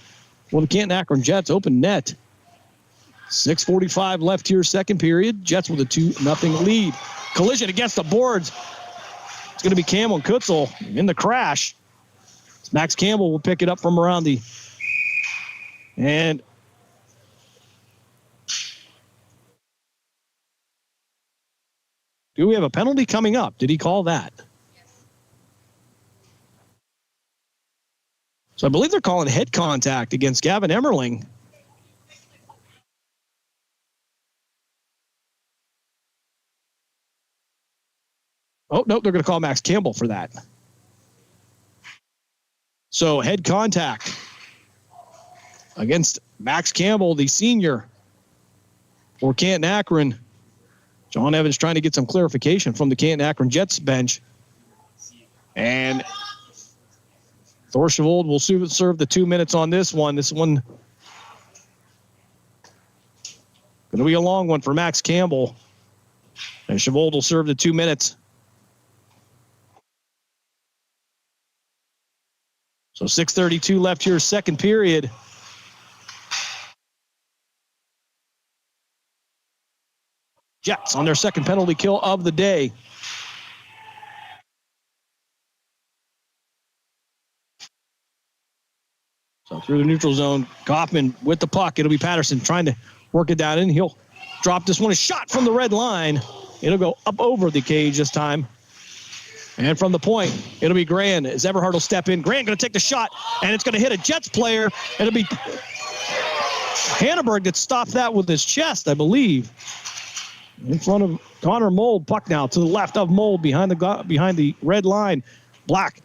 [SPEAKER 2] for the Canton-Akron Jets. Open net. 6:45 left here, second period. Jets with a 2-0 lead. Collision against the boards. It's going to be Campbell and Kutzel in the crash. Max Campbell will pick it up from around the... And... Do we have a penalty coming up? Did he call that? So I believe they're calling head contact against Gavin Emmerling. Oh, no, they're going to call Max Campbell for that. So head contact against Max Campbell, the senior for Canton-Akron. John Evans trying to get some clarification from the Canton-Akron Jets bench. And Dorchevold will serve the 2 minutes on this one. This one going to be a long one for Max Campbell. And Chavold will serve the 2 minutes. So 6:32 left here, second period. Jets on their second penalty kill of the day. through the neutral zone. Coffman with the puck. It'll be Patterson trying to work it down in. He'll drop this one. A shot from the red line. It'll go up over the cage this time. And from the point, it'll be Grand as Everhart will step in. Grand going to take the shot, and it's going to hit a Jets player. It'll be Hanneberg that stopped that with his chest, I believe. In front of Connor Mold. Puck now to the left of Mold behind the red line. Black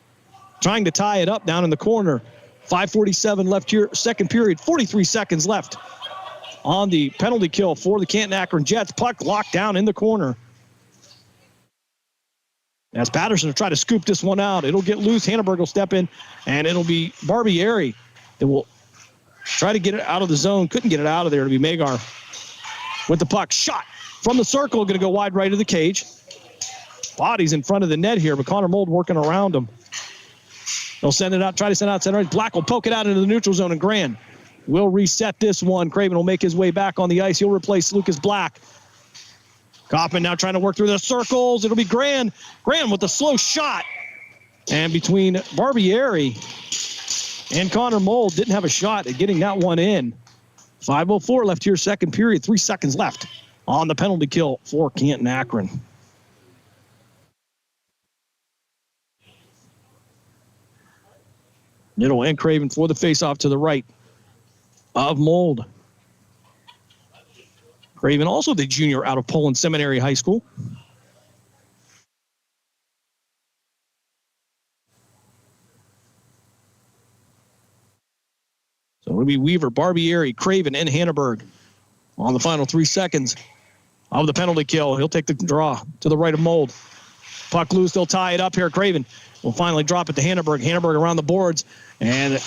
[SPEAKER 2] trying to tie it up down in the corner. 5:47 left here, second period. 43 seconds left on the penalty kill for the Canton-Akron Jets. Puck locked down in the corner. As Patterson will try to scoop this one out. It'll get loose. Hanneberg will step in, and it'll be Barbieri that will try to get it out of the zone. Couldn't get it out of there. It'll be Magar with the puck. Shot from the circle. Going to go wide right of the cage. Body's in front of the net here, but Connor Mold working around him. They'll send it out, try to send it out center. Black will poke it out into the neutral zone, and Grand will reset this one. Craven will make his way back on the ice. He'll replace Lucas Black. Coffman now trying to work through the circles. It'll be Grand. Grand with the slow shot. And between Barbieri and Connor Mold, didn't have a shot at getting that one in. 5:04 left here, second period. 3 seconds left on the penalty kill for Canton-Akron. Niddle and Craven for the faceoff to the right of Mold. Craven, also the junior out of Poland Seminary High School. So it'll be Weaver, Barbieri, Craven, and Hanneberg on the final 3 seconds of the penalty kill. He'll take the draw to the right of Mold. Puck loose, they'll tie it up here. Craven will finally drop it to Hanneberg. Hanneberg around the boards, and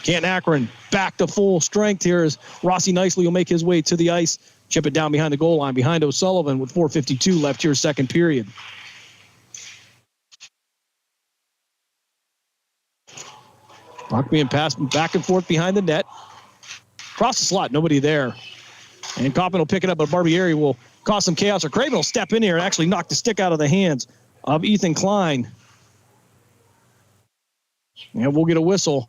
[SPEAKER 2] Canton-Akron back to full strength here as Rossi nicely will make his way to the ice. Chip it down behind the goal line, behind O'Sullivan with 4:52 left here, second period. Puck being passed back and forth behind the net. Across the slot, nobody there. And Coffman will pick it up, but Barbieri will cause some chaos, or Craven will step in here and actually knock the stick out of the hands of Ethan Klein. And we'll get a whistle.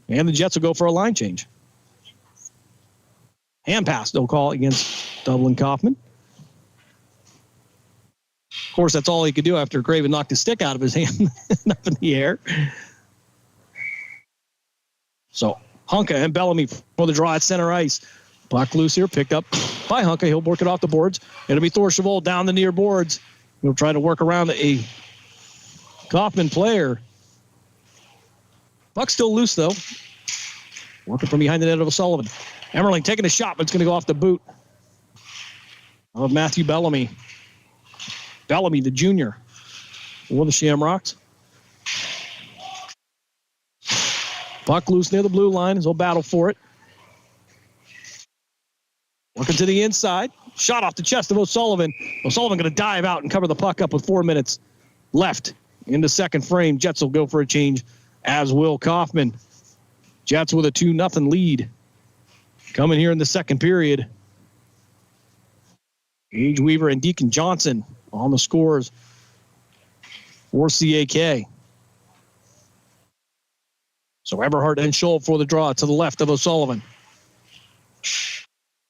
[SPEAKER 2] And the Jets will go for a line change. Hand pass, they'll call against Dublin Coffman. Of course, that's all he could do after Craven knocked his stick out of his hand up in the air. So Hunka and Bellamy for the draw at center ice. Puck loose here, picked up by Hunka. He'll work it off the boards. It'll be Thor Chevaux down the near boards. He'll try to work around a Coffman player. Puck still loose, though. Working from behind the net of O'Sullivan. Emmerling taking a shot, but it's going to go off the boot of Matthew Bellamy. Bellamy, the junior, for the Shamrocks. Puck loose near the blue line as he'll battle for it. Working to the inside. Shot off the chest of O'Sullivan. O'Sullivan going to dive out and cover the puck up with 4 minutes left in the second frame. Jets will go for a change, as will Coffman. Jets with a 2-0 lead. Coming here in the second period. Gage Weaver and Deacon Johnson on the scores for CAK. So Everhart and Scholl for the draw to the left of O'Sullivan.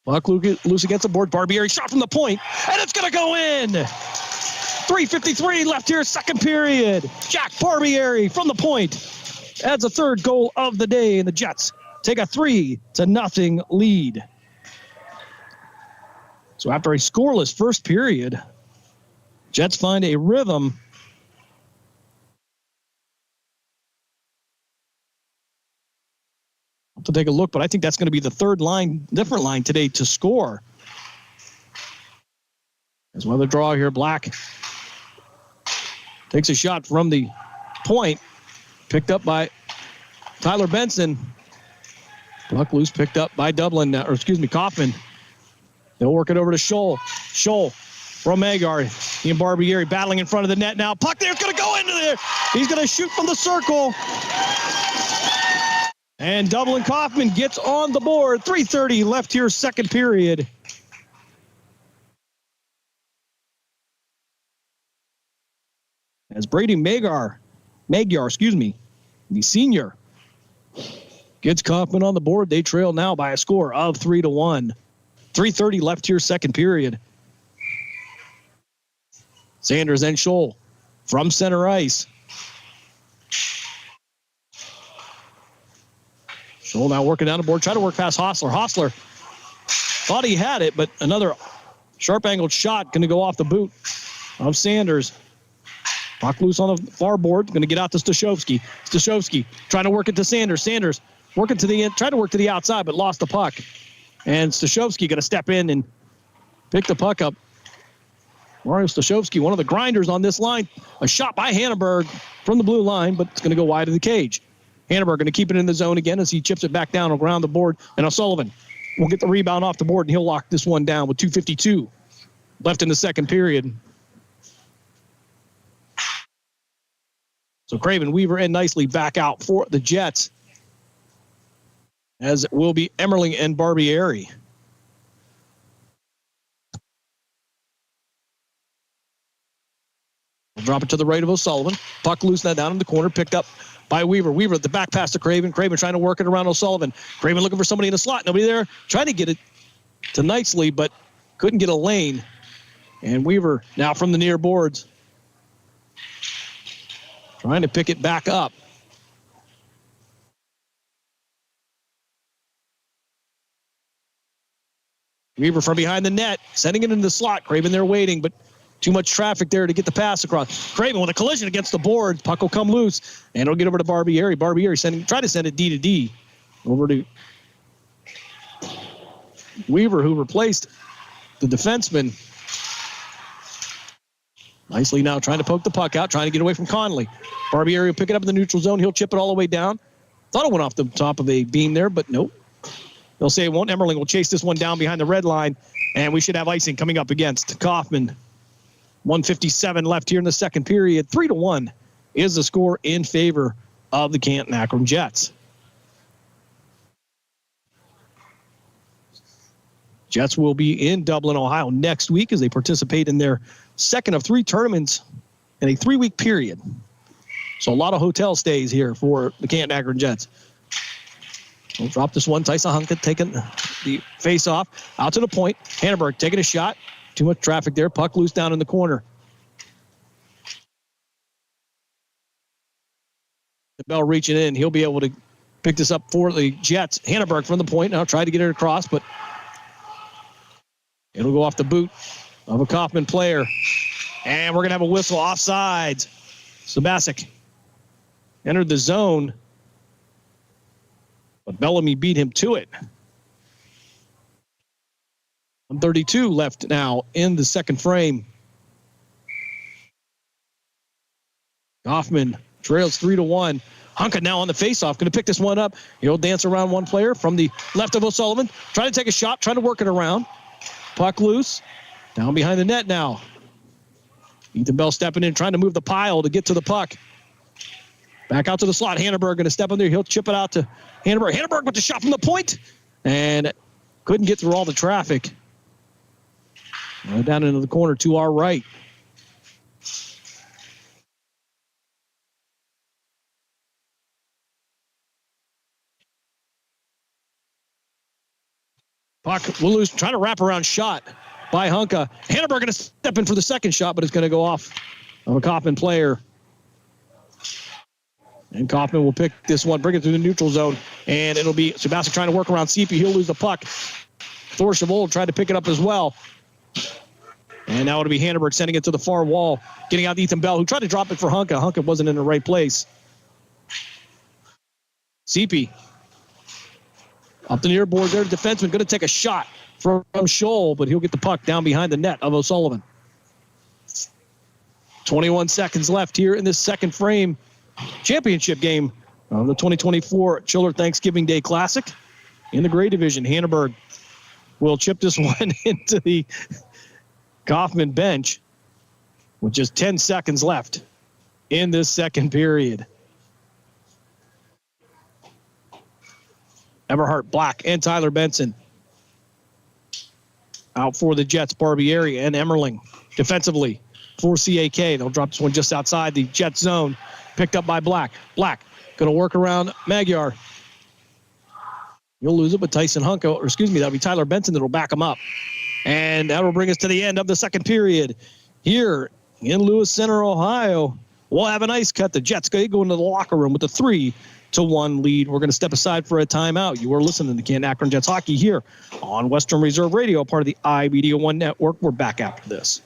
[SPEAKER 2] Puck loose against the board. Barbieri shot from the point, and it's going to go in. 3:53 left here, second period. Jack Barbieri from the point adds a third goal of the day, and the Jets take a 3-0 lead. So after a scoreless first period, Jets find a rhythm. I'll have to take a look, but I think that's going to be the third line, different line today to score. There's another draw here. Black takes a shot from the point, picked up by Tyler Benson. Puck loose, picked up by Coffman. They'll work it over to Scholl. Scholl from Magar. He and Barbieri battling in front of the net now. Puck there's going to go into there. He's going to shoot from the circle. And Dublin Coffman gets on the board. 3:30 left here, second period. As Brady Magyar, the senior, Gets Coffman on the board. They trail now by a score of 3-1. 3:30 left here, second period. Sanders and Scholl from center ice. Scholl now working down the board, trying to work past Hostler. Hostler thought he had it, but another sharp-angled shot going to go off the boot of Sanders. Puck loose on the far board, going to get out to Stashowski. Stashowski trying to work it to Sanders. Sanders working to the end, trying to work to the outside, but lost the puck. And Stashowski going to step in and pick the puck up. Mario Stashowski, one of the grinders on this line. A shot by Hannenberg from the blue line, but it's going to go wide of the cage. Hannenberg going to keep it in the zone again as he chips it back down around the board. And O'Sullivan will get the rebound off the board, and he'll lock this one down with 2:52 left in the second period. So Craven, Weaver, and Nicely back out for the Jets, as it will be Emmerling and Barbieri. We'll drop it to the right of O'Sullivan. Puck loose now down in the corner, picked up by Weaver. Weaver at the back pass to Craven. Craven trying to work it around O'Sullivan. Craven looking for somebody in the slot. Nobody there. Trying to get it to Nicely, but couldn't get a lane. And Weaver now from the near boards, trying to pick it back up. Weaver from behind the net, sending it into the slot. Craven there waiting, but too much traffic there to get the pass across. Craven with a collision against the board. Puck will come loose, and it'll get over to Barbieri. Barbieri try to send it D to D over to Weaver, who replaced the defenseman. Nicely now trying to poke the puck out, trying to get away from Conley. Barbieri will pick it up in the neutral zone. He'll chip it all the way down. Thought it went off the top of a beam there, but nope. They'll say it won't. Emmerling will chase this one down behind the red line, and we should have icing coming up against Coffman. 1:57 left here in the second period. 3-1 is the score in favor of the Canton-Akron Jets. Jets will be in Dublin, Ohio next week as they participate in their second of three tournaments in a 3-week period. So a lot of hotel stays here for the Canton-Akron Jets. We'll drop this one. Tyson Hunka taking the face-off out to the point. Hannenberg taking a shot. Too much traffic there. Puck loose down in the corner. The Bell reaching in. He'll be able to pick this up for the Jets. Hannenberg from the point. Now try to get it across, but it'll go off the boot of a Coffman player. And we're going to have a whistle offsides. Sabasic entered the zone, but Bellamy beat him to it. 1:32 left now in the second frame. Coffman trails 3-1. Hunka now on the faceoff, going to pick this one up. He'll dance around one player from the left of O'Sullivan. Trying to take a shot, trying to work it around. Puck loose. Down behind the net now. Ethan Bell stepping in, trying to move the pile to get to the puck. Back out to the slot. Hannenberg going to step in there. He'll chip it out to Hannenberg. Hannenberg with the shot from the point. And couldn't get through all the traffic. Right down into the corner to our right. Puck will lose, trying to wrap around shot by Hunka. Hannenberg going to step in for the second shot, but it's going to go off of a Coffman player. And Coffman will pick this one, bring it through the neutral zone, and it'll be Sebastian trying to work around CP. He'll lose the puck. Thor Chavold tried to pick it up as well. And now it'll be Hannenberg sending it to the far wall, getting out Ethan Bell, who tried to drop it for Hunka. Hunka wasn't in the right place. CP up the near board there. Defenseman going to take a shot from Scholl, but he'll get the puck down behind the net of O'Sullivan. 21 seconds left here in this second frame. Championship game of the 2024 Chiller Thanksgiving Day Classic in the Gray Division. Hannenberg will chip this one into the Coffman bench with just 10 seconds left in this second period. Everhart Black and Tyler Benson out for the Jets. Barbieri and Emmerling defensively for CAK. They'll drop this one just outside the Jet zone. Picked up by Black. Black going to work around Magyar. You'll lose it, but that'll be Tyler Benson that'll back him up. And that'll bring us to the end of the second period here in Lewis Center, Ohio. We'll have an ice cut. The Jets go into the locker room with a 3-1 lead. We're going to step aside for a timeout. You are listening to Canton-Akron Jets hockey here on Western Reserve Radio, part of the iMedia One Network. We're back after this.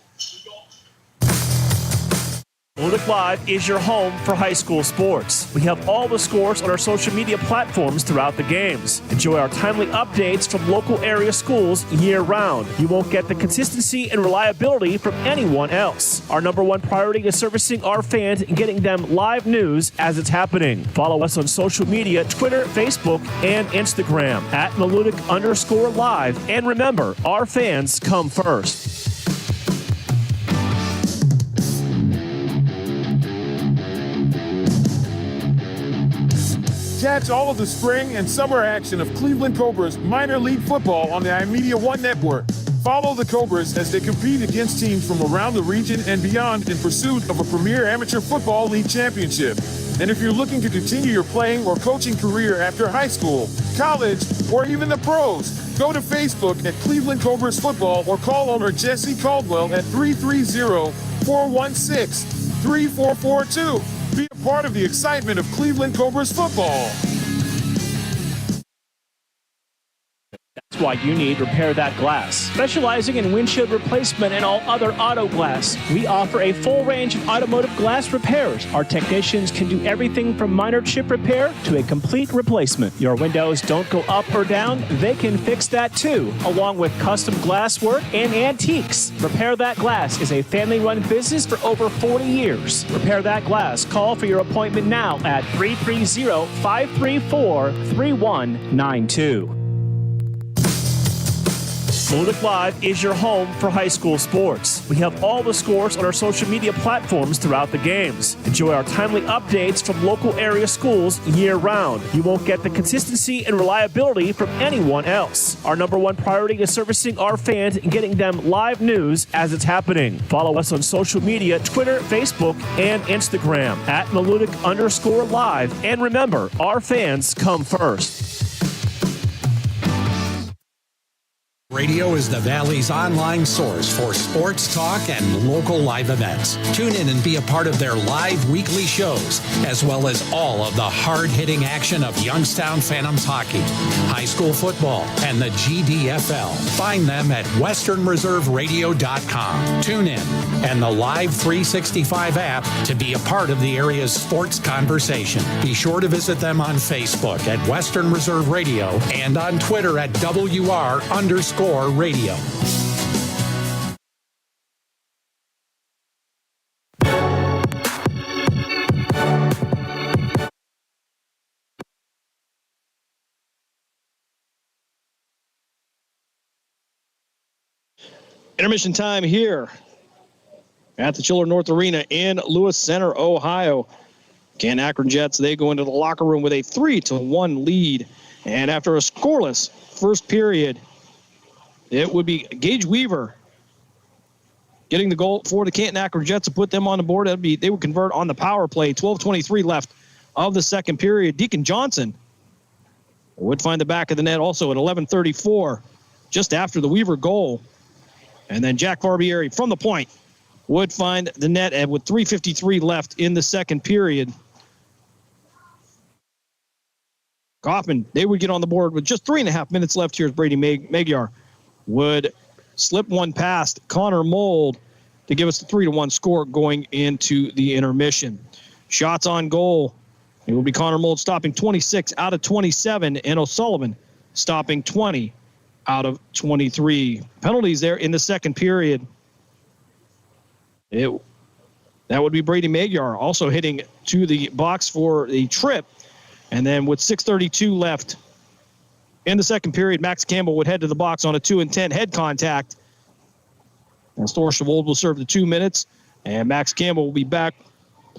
[SPEAKER 3] Ludic Live is your home for high school sports. We have all the scores on our social media platforms throughout the games. Enjoy our timely updates from local area schools year-round. You won't get the consistency and reliability from anyone else. Our number one priority is servicing our fans and getting them live news as it's happening. Follow us on social media, Twitter, Facebook, and Instagram at Meludic_live. And remember, our fans come first.
[SPEAKER 4] Catch all of the spring and summer action of Cleveland Cobras minor league football on the iMedia One Network. Follow the Cobras as they compete against teams from around the region and beyond in pursuit of a premier amateur football league championship. And if you're looking to continue your playing or coaching career after high school, college, or even the pros, go to Facebook at Cleveland Cobras Football or call owner Jesse Caldwell at 330-416-3442. Be a part of the excitement of Cleveland Cobras football.
[SPEAKER 3] That's why you need Repair That Glass. Specializing in windshield replacement and all other auto glass, we offer a full range of automotive glass repairs. Our technicians can do everything from minor chip repair to a complete replacement. Your windows don't go up or down, they can fix that too, along with custom glass work and antiques. Repair That Glass is a family-run business for over 40 years. Repair That Glass. Call for your appointment now at 330-534-3192. Ludic Live is your home for high school sports. We have all the scores on our social media platforms throughout the games. Enjoy our timely updates from local area schools year-round. You won't get the consistency and reliability from anyone else. Our number one priority is servicing our fans and getting them live news as it's happening. Follow us on social media, Twitter, Facebook, and Instagram at Meludic_live. And remember, our fans come first.
[SPEAKER 7] Radio is the Valley's online source for sports talk and local live events. Tune in and be a part of their live weekly shows, as well as all of the hard-hitting action of Youngstown Phantoms hockey, high school football, and the GDFL. Find them at westernreserveradio.com. Tune in and the Live 365 app to be a part of the area's sports conversation. Be sure to visit them on Facebook at Western Reserve Radio and on Twitter at WR_radio.
[SPEAKER 2] Intermission time here at the Chiller North Arena in Lewis Center, Ohio. Canton-Akron Jets, they go into the locker room with a 3-1 lead. And after a scoreless first period, it would be Gage Weaver getting the goal for the Canton-Akron Jets to put them on the board. They would convert on the power play. 12:23 left of the second period. Deacon Johnson would find the back of the net also at 11:34, just after the Weaver goal. And then Jack Barbieri from the point would find the net with 3:53 left in the second period. Coffman, they would get on the board with just 3.5 minutes left here as Brady Magyar would slip one past Connor Mold to give us the 3-1 score going into the intermission. Shots on goal. It will be Connor Mold stopping 26 out of 27, and O'Sullivan stopping 20 out of 23. Penalties there in the second period. That would be Brady Magyar also hitting to the box for the trip. And then with 6:32 left in the second period, Max Campbell would head to the box on a 2-10 head contact. And Thor Schavold will serve the 2 minutes. And Max Campbell will be back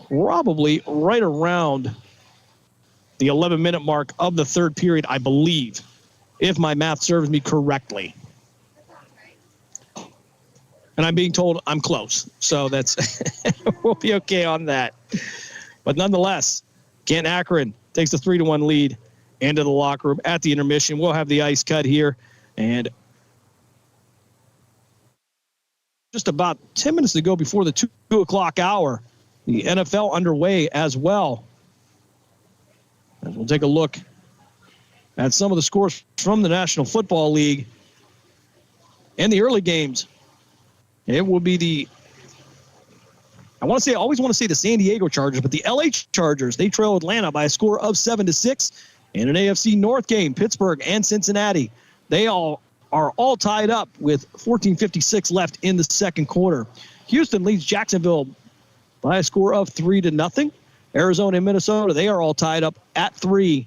[SPEAKER 2] probably right around the 11-minute mark of the third period, I believe, if my math serves me correctly. And I'm being told I'm close. So that's we'll be okay on that. But nonetheless, Canton-Akron takes the 3-1 lead into the locker room at the intermission. We'll have the ice cut here. And just about 10 minutes to go before the 2 o'clock hour, the NFL underway as well. And we'll take a look at some of the scores from the National Football League and the early games. It will be I always want to say the San Diego Chargers, but the LA Chargers, they trail Atlanta by a score of 7-6 in an AFC North game. Pittsburgh and Cincinnati, they are all tied up with 14:56 left in the second quarter. Houston leads Jacksonville by a score of 3-0. Arizona and Minnesota, they are all tied up at 3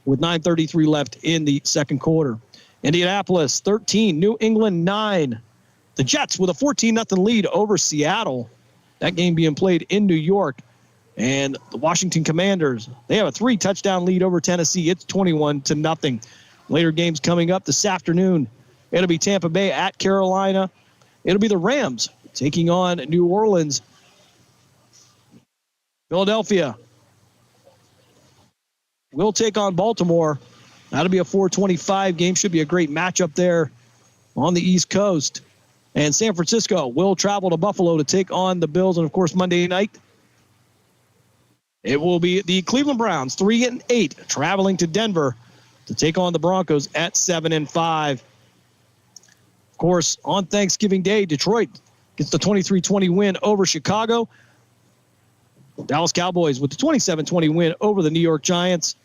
[SPEAKER 2] with 9:33 left in the second quarter. Indianapolis 13, New England 9. The Jets with a 14-0 lead over Seattle. That game being played in New York. And the Washington Commanders, they have a 3-touchdown lead over Tennessee. It's 21-0. Later games coming up this afternoon. It'll be Tampa Bay at Carolina. It'll be the Rams taking on New Orleans. Philadelphia will take on Baltimore. That'll be a 4:25 game. Should be a great matchup there on the East Coast. And San Francisco will travel to Buffalo to take on the Bills. And, of course, Monday night, it will be the Cleveland Browns, 3-8, traveling to Denver to take on the Broncos at 7-5. Of course, on Thanksgiving Day, Detroit gets the 23-20 win over Chicago. Dallas Cowboys with the 27-20 win over the New York Giants.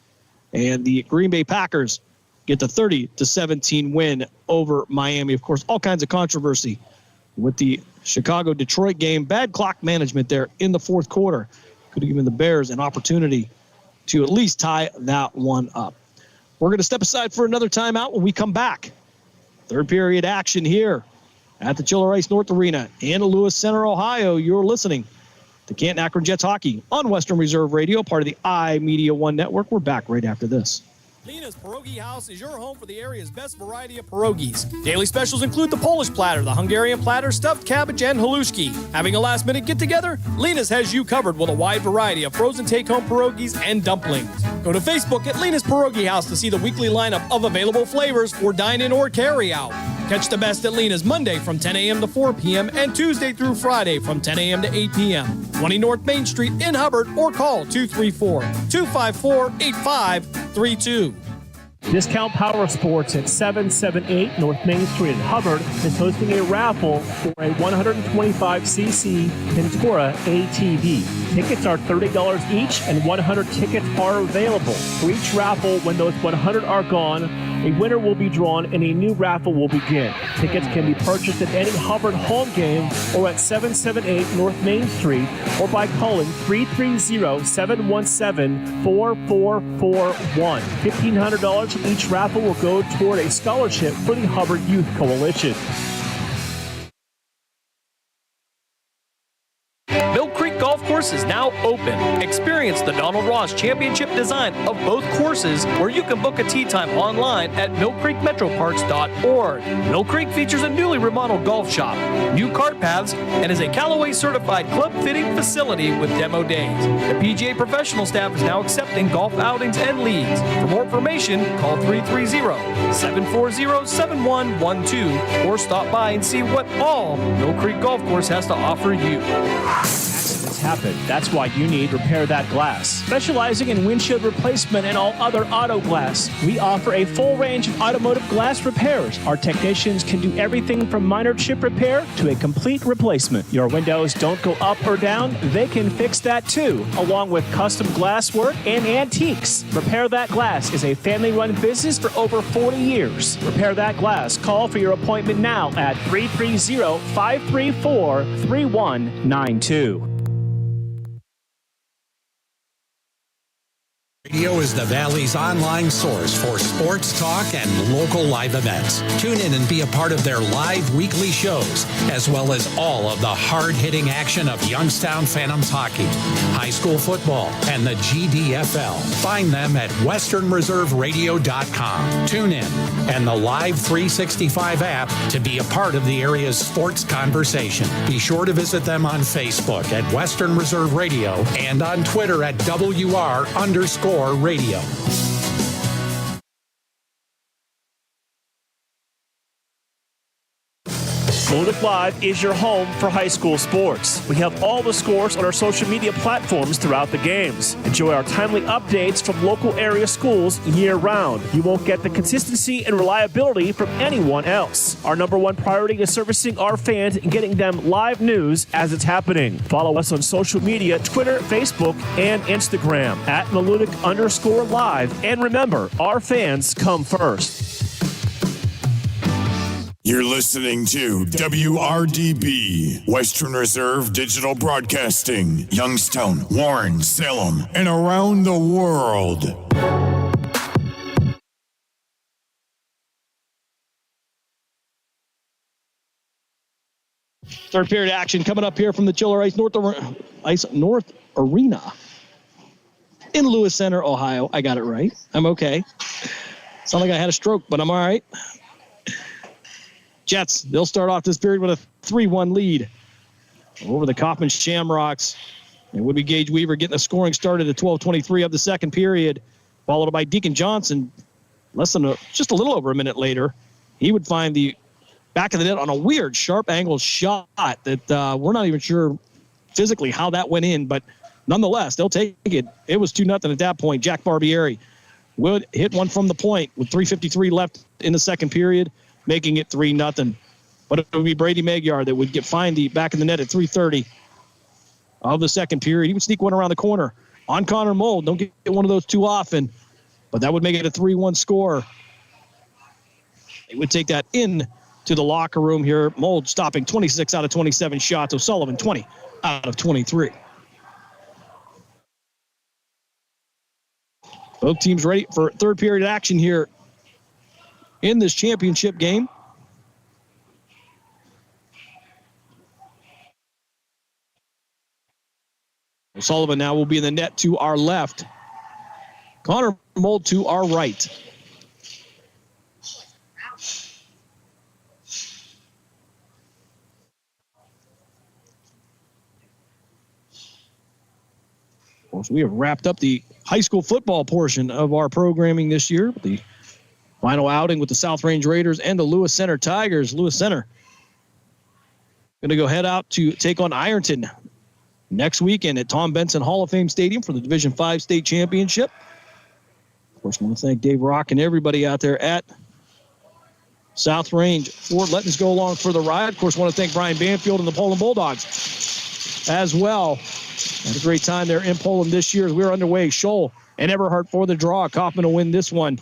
[SPEAKER 2] And the Green Bay Packers get the 30-17 win over Miami. Of course, all kinds of controversy with the Chicago-Detroit game. Bad clock management there in the fourth quarter. Could have given the Bears an opportunity to at least tie that one up. We're going to step aside for another timeout. When we come back, third period action here at the Chiller Ice North Arena in Lewis Center, Ohio. You're listening to Canton-Akron Jets hockey on Western Reserve Radio, part of the iMedia One Network. We're back right after this.
[SPEAKER 6] Lena's Pierogi House is your home for the area's best variety of pierogies. Daily specials include the Polish platter, the Hungarian platter, stuffed cabbage, and halushki. Having a last-minute get-together? Lena's has you covered with a wide variety of frozen take-home pierogies and dumplings. Go to Facebook at Lena's Pierogi House to see the weekly lineup of available flavors for dine-in or carry-out. Catch the best at Lena's Monday from 10 a.m. to 4 p.m. and Tuesday through Friday from 10 a.m. to 8 p.m. 20 North Main Street in Hubbard, or call 234-254-8532.
[SPEAKER 3] Discount Power Sports at 778 North Main Street in Hubbard is hosting a raffle for a 125cc Ventura ATV. Tickets are $30 each and 100 tickets are available. For each raffle, when those 100 are gone, a winner will be drawn and a new raffle will begin. Tickets can be purchased at any Hubbard home game or at 778 North Main Street or by calling 330-717-4441. $1,500 from each raffle will go toward a scholarship for the Hubbard Youth Coalition.
[SPEAKER 5] Mill Creek Golf Course is now open. Experience the Donald Ross Championship design of both courses, where you can book a tee time online at millcreekmetroparks.org. Mill Creek features a newly remodeled golf shop, new cart paths, and is a Callaway certified club fitting facility with demo days. The PGA professional staff is now accepting golf outings and leagues. For more information, call 330-740-7112 or stop by and see what all Mill Creek Golf Course has to offer you.
[SPEAKER 3] Accidents happen. That's why you need Repair That Glass. Specializing in windshield replacement and all other auto glass, we offer a full range of automotive glass repairs. Our technicians can do everything from minor chip repair to a complete replacement. Your windows don't go up or down? They can fix that too, along with custom glass work and antiques. Repair That Glass is a family-run business for over 40 years. Repair That Glass. Call for your appointment now at 330-534-3192.
[SPEAKER 7] Radio is the Valley's online source for sports talk and local live events. Tune in and be a part of their live weekly shows, as well as all of the hard-hitting action of Youngstown Phantoms hockey, high school football, and the GDFL. Find them at westernreserveradio.com. Tune in and the Live 365 app to be a part of the area's sports conversation. Be sure to visit them on Facebook at Western Reserve Radio and on Twitter at WR_radio.
[SPEAKER 3] Meludic Live is your home for high school sports. We have all the scores on our social media platforms throughout the games. Enjoy our timely updates from local area schools year-round. You won't get the consistency and reliability from anyone else. Our number one priority is servicing our fans and getting them live news as it's happening. Follow us on social media, Twitter, Facebook, and Instagram at Meludic_Live. And remember, our fans come first.
[SPEAKER 1] You're listening to WRDB, Western Reserve Digital Broadcasting, Youngstown, Warren, Salem, and around the world.
[SPEAKER 2] Third period action coming up here from the Chiller Ice North Arena in Lewis Center, Ohio. I got it right. I'm okay. Sound like I had a stroke, but I'm all right. Jets, they'll start off this period with a 3-1 lead over the Coffman Shamrocks. It would be Gage Weaver getting the scoring started at 12:23 of the second period, followed by Deacon Johnson just a little over a minute later. He would find the back of the net on a weird, sharp angle shot that we're not even sure physically how that went in, but nonetheless, they'll take it. It was 2-0 at that point. Jack Barbieri would hit one from the point with 3:53 left in the second period, making it 3-0. But it would be Brady Magyar that would find the back of the net at 3:30 of the second period. He would sneak one around the corner on Connor Mold. Don't get one of those too often, but that would make it a 3-1 score. They would take that in to the locker room here. Mold stopping 26 out of 27 shots. O'Sullivan 20 out of 23. Both teams ready for third period action here in this championship game. O'Sullivan now will be in the net to our left. Connor Mold to our right. Of course, we have wrapped up the high school football portion of our programming this year. The final outing with the South Range Raiders and the Lewis Center Tigers. Lewis Center going to go head out to take on Ironton next weekend at Tom Benson Hall of Fame Stadium for the Division V state championship. Of course, I want to thank Dave Rock and everybody out there at South Range for letting us go along for the ride. Of course, I want to thank Brian Banfield and the Poland Bulldogs as well. Had a great time there in Poland this year as we were underway. Scholl and Eberhardt for the draw. Kaufman will win this one.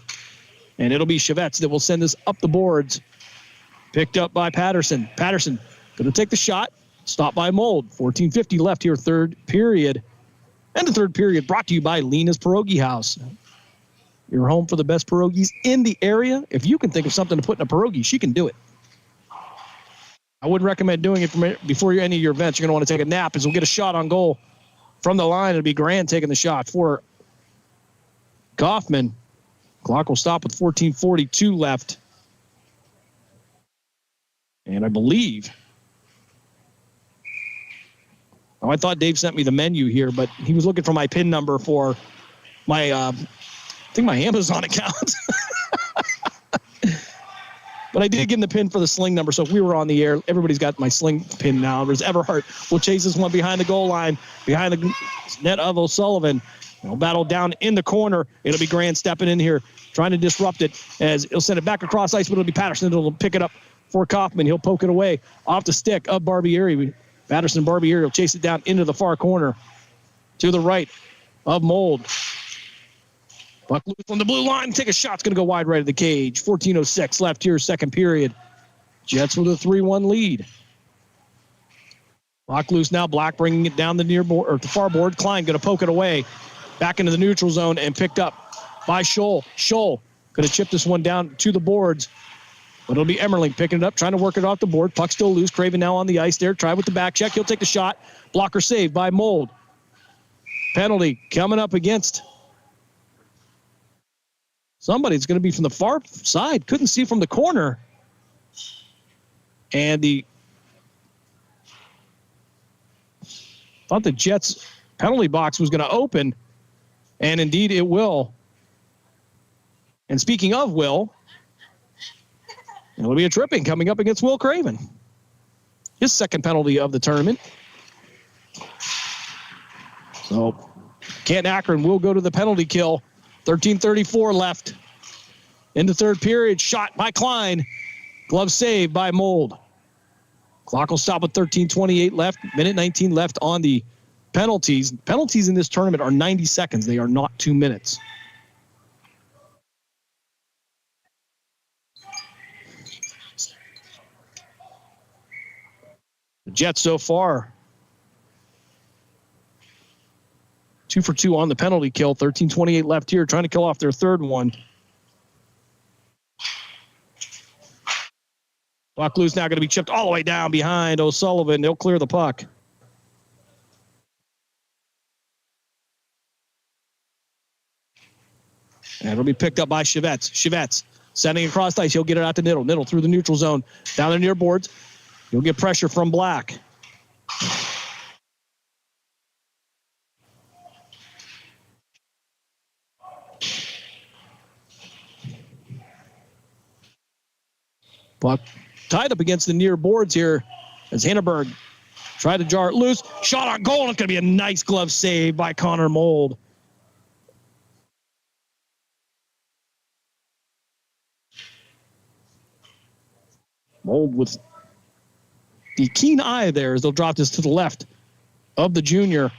[SPEAKER 2] And it'll be Chavets that will send us up the boards. Picked up by Patterson. Patterson going to take the shot. Stopped by Mold. 14:50 left here, third period. And the third period brought to you by Lena's Pierogi House. Your home for the best pierogies in the area. If you can think of something to put in a pierogi, she can do it. I wouldn't recommend doing it before any of your events. You're going to want to take a nap as we'll get a shot on goal from the line. It'll be Grant taking the shot for Kaufman. Clock will stop with 14:42 left. And I believe... Oh, I thought Dave sent me the menu here, but he was looking for my PIN number for my, I think my Amazon account. But I did give him the PIN for the sling number, so if we were on the air, everybody's got my sling PIN now. There's Everhart. We'll chase this one behind the goal line, behind the net of O'Sullivan. He'll battle down in the corner. It'll be Grant stepping in here, trying to disrupt it as he'll send it back across ice, but it'll be Patterson that'll pick it up for Kaufman. He'll poke it away off the stick of Barbieri. Patterson and Barbieri will chase it down into the far corner to the right of Mold. Buck loose on the blue line. Take a shot. It's going to go wide right of the cage. 14:06 left here, second period. Jets with a 3-1 lead. Buck loose now. Black bringing it down the near board or the far board. Klein going to poke it away back into the neutral zone and picked up by Scholl. Scholl going to chip this one down to the boards. But it'll be Emmerling picking it up, trying to work it off the board. Puck still loose. Craven now on the ice there. Try with the back check. He'll take the shot. Blocker saved by Mold. Penalty coming up against somebody. It's going to be from the far side. Couldn't see from the corner. And thought the Jets penalty box was going to open. And indeed it will. And speaking of Will, it'll be a tripping coming up against Will Craven. his second penalty of the tournament. So Canton-Akron will go to the penalty kill. 13:34 left. In the third period, shot by Klein. Glove save by Mold. Clock will stop with 13:28 left. Minute 19 left on the penalties. Penalties in this tournament are 90 seconds. They are not 2 minutes. The Jets so far 2 for 2 on the penalty kill. 13:28 left here, trying to kill off their third one. Puck loose now, going to be chipped all the way down behind O'Sullivan. They'll clear the puck. And it'll be picked up by Chivets. Chivets sending across the ice. He'll get it out to Niddle. Niddle through the neutral zone. Down the near boards. He'll get pressure from Black. Puck tied up against the near boards here as Hindenburg tried to jar it loose. Shot on goal, and it's going to be a nice glove save by Connor Mold. Mold with the keen eye there as they'll drop this to the left of the junior.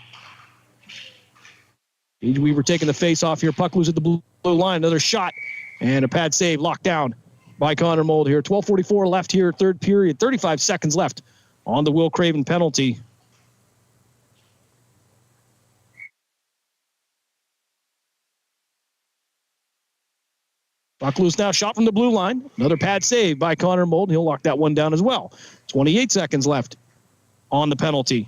[SPEAKER 2] Weaver taking the face off here. Puck loose at the blue line. Another shot and a pad save locked down by Connor Mold here. 12:44 left here, third period. 35 seconds left on the Will Craven penalty. Puck loose now, shot from the blue line. Another pad save by Connor Mold. He'll lock that one down as well. 28 seconds left on the penalty.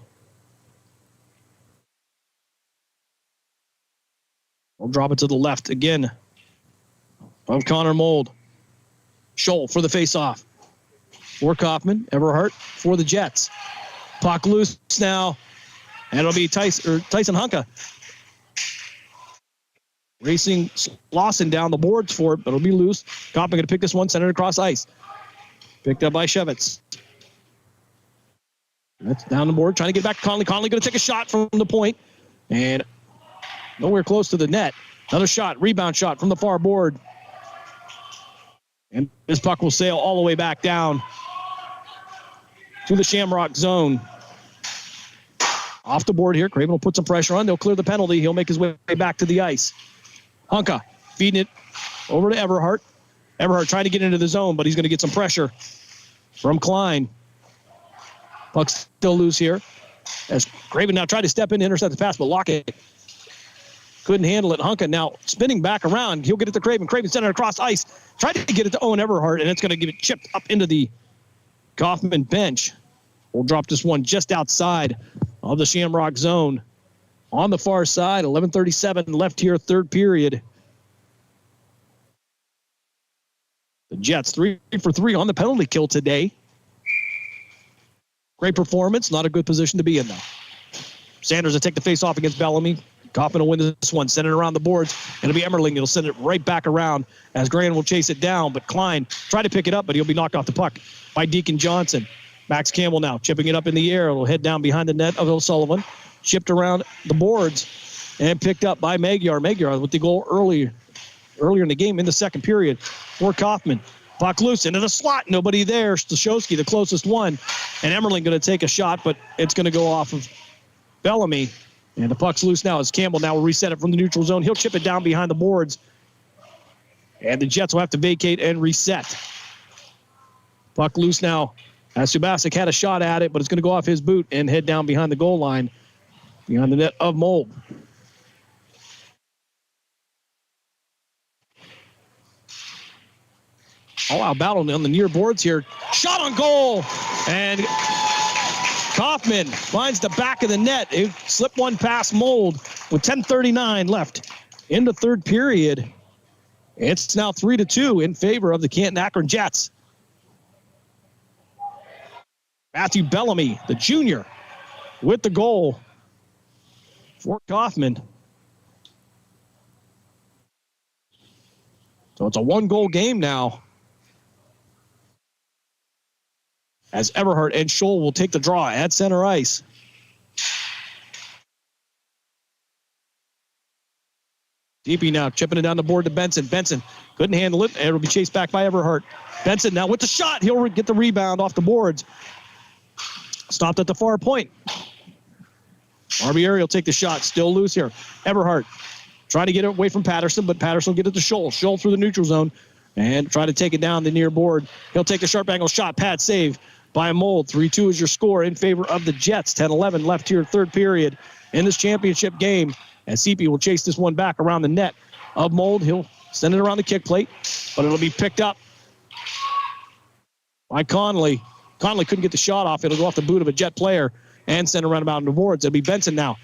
[SPEAKER 2] We'll drop it to the left again of Connor Mold. Scholl for the face-off. For Coffman, Everhart for the Jets. Puck loose now, and it'll be Tyson Hunka racing Lawson down the boards for it, but it'll be loose. Coffman going to pick this one, send it across ice. Picked up by Shevitz. That's down the board, trying to get back to Conley. Conley going to take a shot from the point, and nowhere close to the net. Another shot, rebound shot from the far board. And this puck will sail all the way back down to the Shamrock zone. Off the board here. Craven will put some pressure on. They'll clear the penalty. He'll make his way back to the ice. Hunka feeding it over to Everhart. Everhart trying to get into the zone, but he's going to get some pressure from Klein. Puck's still loose here. As Craven now tried to step in to intercept the pass, but Lockett couldn't handle it. Hunka now spinning back around. He'll get it to Craven. Craven sent it across ice. Tried to get it to Owen Everhart, and it's going to get it chipped up into the Coffman bench. We'll drop this one just outside of the Shamrock zone. On the far side, 11:37 left here, third period. The Jets 3 for 3 on the penalty kill today. Great performance. Not a good position to be in, though. Sanders will take the face off against Bellamy. Coffman will win this one, send it around the boards, and it'll be Emmerling. He'll send it right back around as Grand will chase it down, but Klein tried to pick it up, but he'll be knocked off the puck by Deacon Johnson. Max Campbell now chipping it up in the air. It'll head down behind the net of O'Sullivan, chipped around the boards, and picked up by Magyar. Magyar with the goal earlier in the game in the second period for Coffman. Puck loose into the slot. Nobody there. Stashowski, the closest one, and Emmerling going to take a shot, but it's going to go off of Bellamy. And the puck's loose now as Campbell now will reset it from the neutral zone. He'll chip it down behind the boards. And the Jets will have to vacate and reset. Puck loose now as Subasic had a shot at it, but it's going to go off his boot and head down behind the goal line, behind the net of Mold. All-out battle on the near boards here. Shot on goal! And Coffman finds the back of the net. It slipped one past Mold with 10:39 left in the third period. It's now 3-2 in favor of the Canton-Akron Jets. Matthew Bellamy, the junior, with the goal for Coffman. So it's a one-goal game now. as Everhart and Scholl will take the draw at center ice. DP now chipping it down the board to Benson. Benson couldn't handle it. It'll be chased back by Everhart. Benson now with the shot. He'll get the rebound off the boards. Stopped at the far point. Barbieri will take the shot. Still loose here. Everhart trying to get it away from Patterson, but Patterson will get it to Scholl. Scholl through the neutral zone and try to take it down the near board. He'll take the sharp angle shot. Pad save by Mold. 3-2 is your score in favor of the Jets. 10-11 left here, third period in this championship game. As CP will chase this one back around the net of Mold. He'll send it around the kick plate, but it'll be picked up by Conley. Conley couldn't get the shot off. It'll go off the boot of a Jet player and send it around about the boards. It'll be Benson now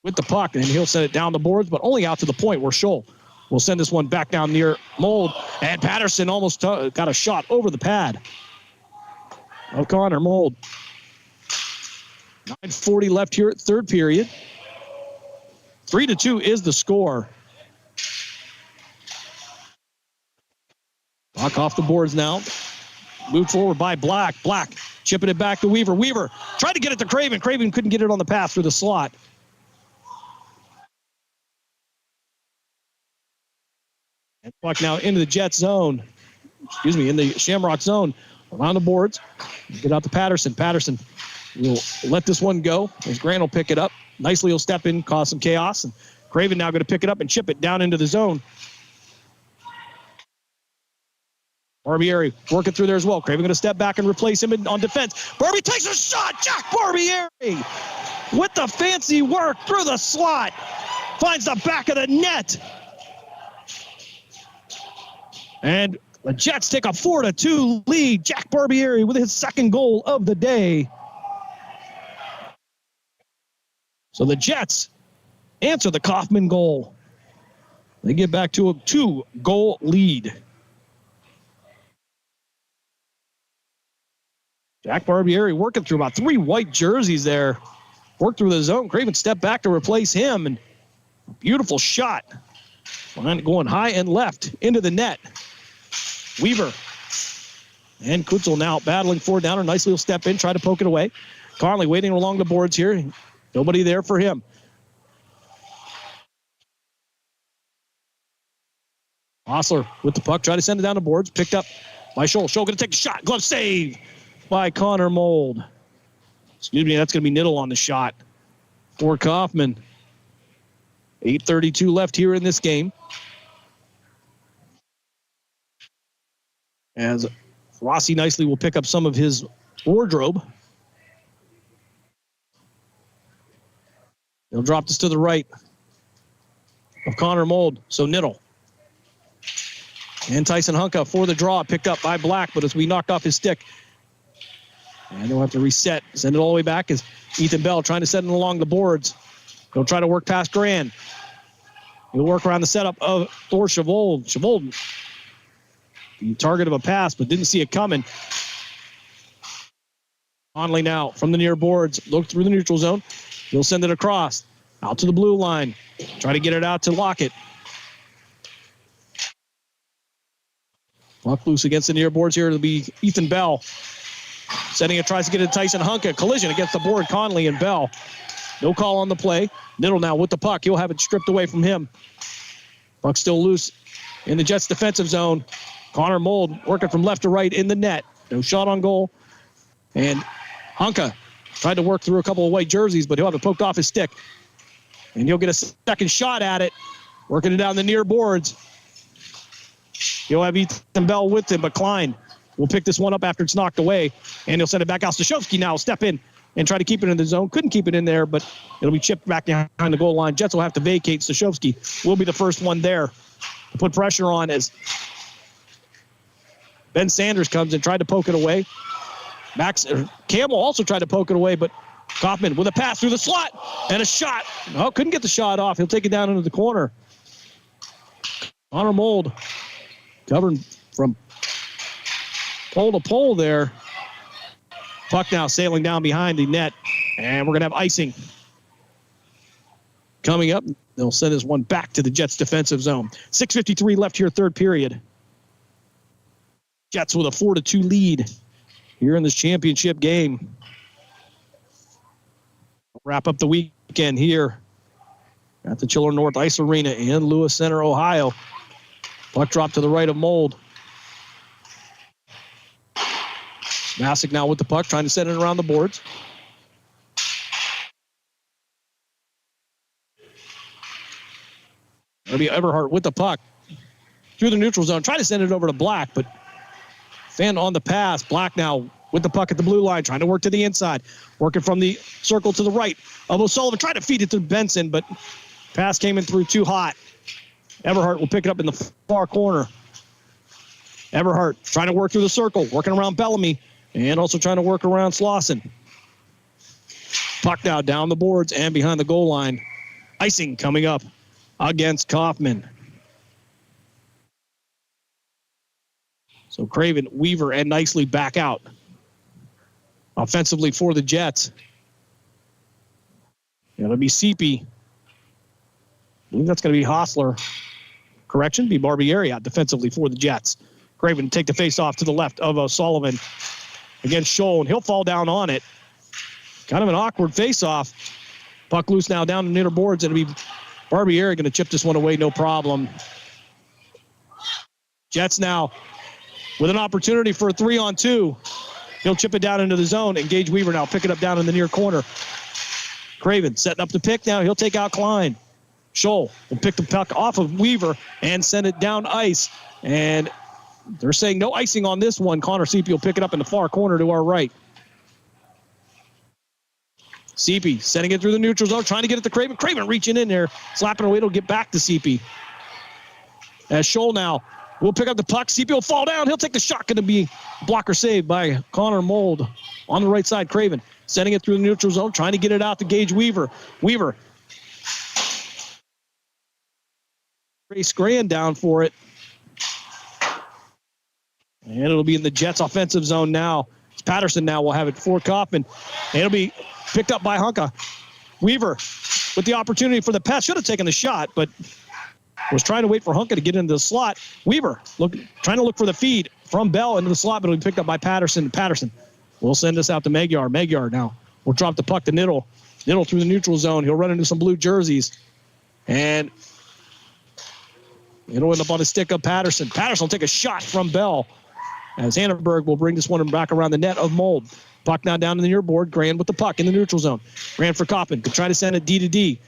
[SPEAKER 2] with the puck, and he'll send it down the boards, but only out to the point where Scholl will send this one back down near Mold. And Patterson almost got a shot over the pad of Connor Mold. 9:40 left here at third period. 3-2 is the score. Puck off the boards now. Moved forward by Black. Black chipping it back to Weaver. Weaver tried to get it to Craven. Craven couldn't get it on the pass through the slot. And puck now into the Jet zone. In the Shamrock zone. Around the boards. Get out to Patterson. Patterson will let this one go. As Grant will pick it up. Nicely he'll step in, cause some chaos. And Craven now going to pick it up and chip it down into the zone. Barbieri working through there as well. Craven going to step back and replace him on defense. Barbie takes a shot. Jack Barbieri with the fancy work through the slot. Finds the back of the net. And the Jets take a 4-2 lead. Jack Barbieri with his second goal of the day. So the Jets answer the Coffman goal. They get back to a 2-goal lead. Jack Barbieri working through about 3 white jerseys there. Worked through the zone. Craven stepped back to replace him. And a beautiful shot. Going high and left into the net. Weaver. And Kutzel now battling forward down. Nicely will step in, try to poke it away. Conley waiting along the boards here. Nobody there for him. Osler with the puck, try to send it down the boards. Picked up by Scholl. Scholl going to take the shot. Glove save by Connor Mold. Excuse me, that's going to be Niddle on the shot for Coffman. 8:32 left here in this game. As Rossi nicely will pick up some of his wardrobe. He'll drop this to the right of Connor Mold. So Niddle. And Tyson Hunka for the draw. Picked up by Black, but as we knocked off his stick. And they'll have to reset. Send it all the way back as Ethan Bell trying to send it along the boards. He'll try to work past Grand. He'll work around the setup of Thor Chavold. Chavold, the target of a pass, but didn't see it coming. Conley now from the near boards. Look through the neutral zone. He'll send it across. Out to the blue line. Try to get it out to Lockett. Puck loose against the near boards here. It'll be Ethan Bell. Setting it, tries to get it to Tyson Hunka. Collision against the board, Conley and Bell. No call on the play. Niddle now with the puck. He'll have it stripped away from him. Puck still loose in the Jets' defensive zone. Connor Mold working from left to right in the net. No shot on goal. And Hunka tried to work through a couple of white jerseys, but he'll have it poked off his stick. And he'll get a second shot at it. Working it down the near boards. He'll have Ethan Bell with him, but Klein will pick this one up after it's knocked away. And he'll send it back out. Stashowski now will step in and try to keep it in the zone. Couldn't keep it in there, but it'll be chipped back behind the goal line. Jets will have to vacate. Stashowski will be the first one there to put pressure on as Ben Sanders comes and tried to poke it away. Campbell also tried to poke it away, but Coffman with a pass through the slot and a shot. Oh, couldn't get the shot off. He'll take it down into the corner. Connor Mold covering from pole to pole there. Puck now sailing down behind the net, and we're going to have icing coming up. They'll send this one back to the Jets' defensive zone. 6:53 left here, third period. Jets with a 4-2 lead here in this championship game. Wrap up the weekend here at the Chiller North Ice Arena in Lewis Center, Ohio. Puck drop to the right of Mold. Masick now with the puck, trying to send it around the boards. It'll be Everhart with the puck through the neutral zone, trying to send it over to Black, but Fenn on the pass. Black now with the puck at the blue line, trying to work to the inside, working from the circle to the right of O'Sullivan, trying to feed it to Benson, but pass came in through too hot. Everhart will pick it up in the far corner. Everhart trying to work through the circle, working around Bellamy, and also trying to work around Slauson. Puck now down the boards and behind the goal line. Icing coming up against Coffman. So Craven, Weaver, and Nicely back out. Offensively for the Jets. It'll be Seepy. I believe that's going to be Hostler. Correction, be Barbieri out defensively for the Jets. Craven take the face off to the left of O'Sullivan against Scholl, and he'll fall down on it. Kind of an awkward face-off. Puck loose now down the near boards, and it'll be Barbieri going to chip this one away, no problem. Jets now with an opportunity for a 3-on-2. He'll chip it down into the zone, and Gage Weaver now pick it up down in the near corner. Craven setting up the pick now. He'll take out Klein. Scholl will pick the puck off of Weaver and send it down ice. And they're saying no icing on this one. Connor Seepy will pick it up in the far corner to our right. Seepy sending it through the neutral zone, trying to get it to Craven. Craven reaching in there, slapping away. It'll get back to Seepy. As Scholl now will pick up the puck. Seepy will fall down. He'll take the shot. Going to be blocker saved by Connor Mold on the right side. Craven sending it through the neutral zone, trying to get it out to Gage Weaver. Weaver. Grace Grand down for it. And it'll be in the Jets offensive zone now. Patterson now will have it for Coffman. And it'll be picked up by Hunka. Weaver with the opportunity for the pass. Should have taken the shot, but was trying to wait for Hunka to get into the slot. Weaver trying to look for the feed from Bell into the slot, but it'll be picked up by Patterson. Patterson will send this out to Magyar. Magyar now will drop the puck to Niddle. Niddle through the neutral zone. He'll run into some blue jerseys. And it'll end up on the stick of Patterson. Patterson will take a shot from Bell as Hannenberg will bring this one back around the net of Mold. Puck now down in the near board. Grand with the puck in the neutral zone. Grand for Coffman. Could try to send it D to D.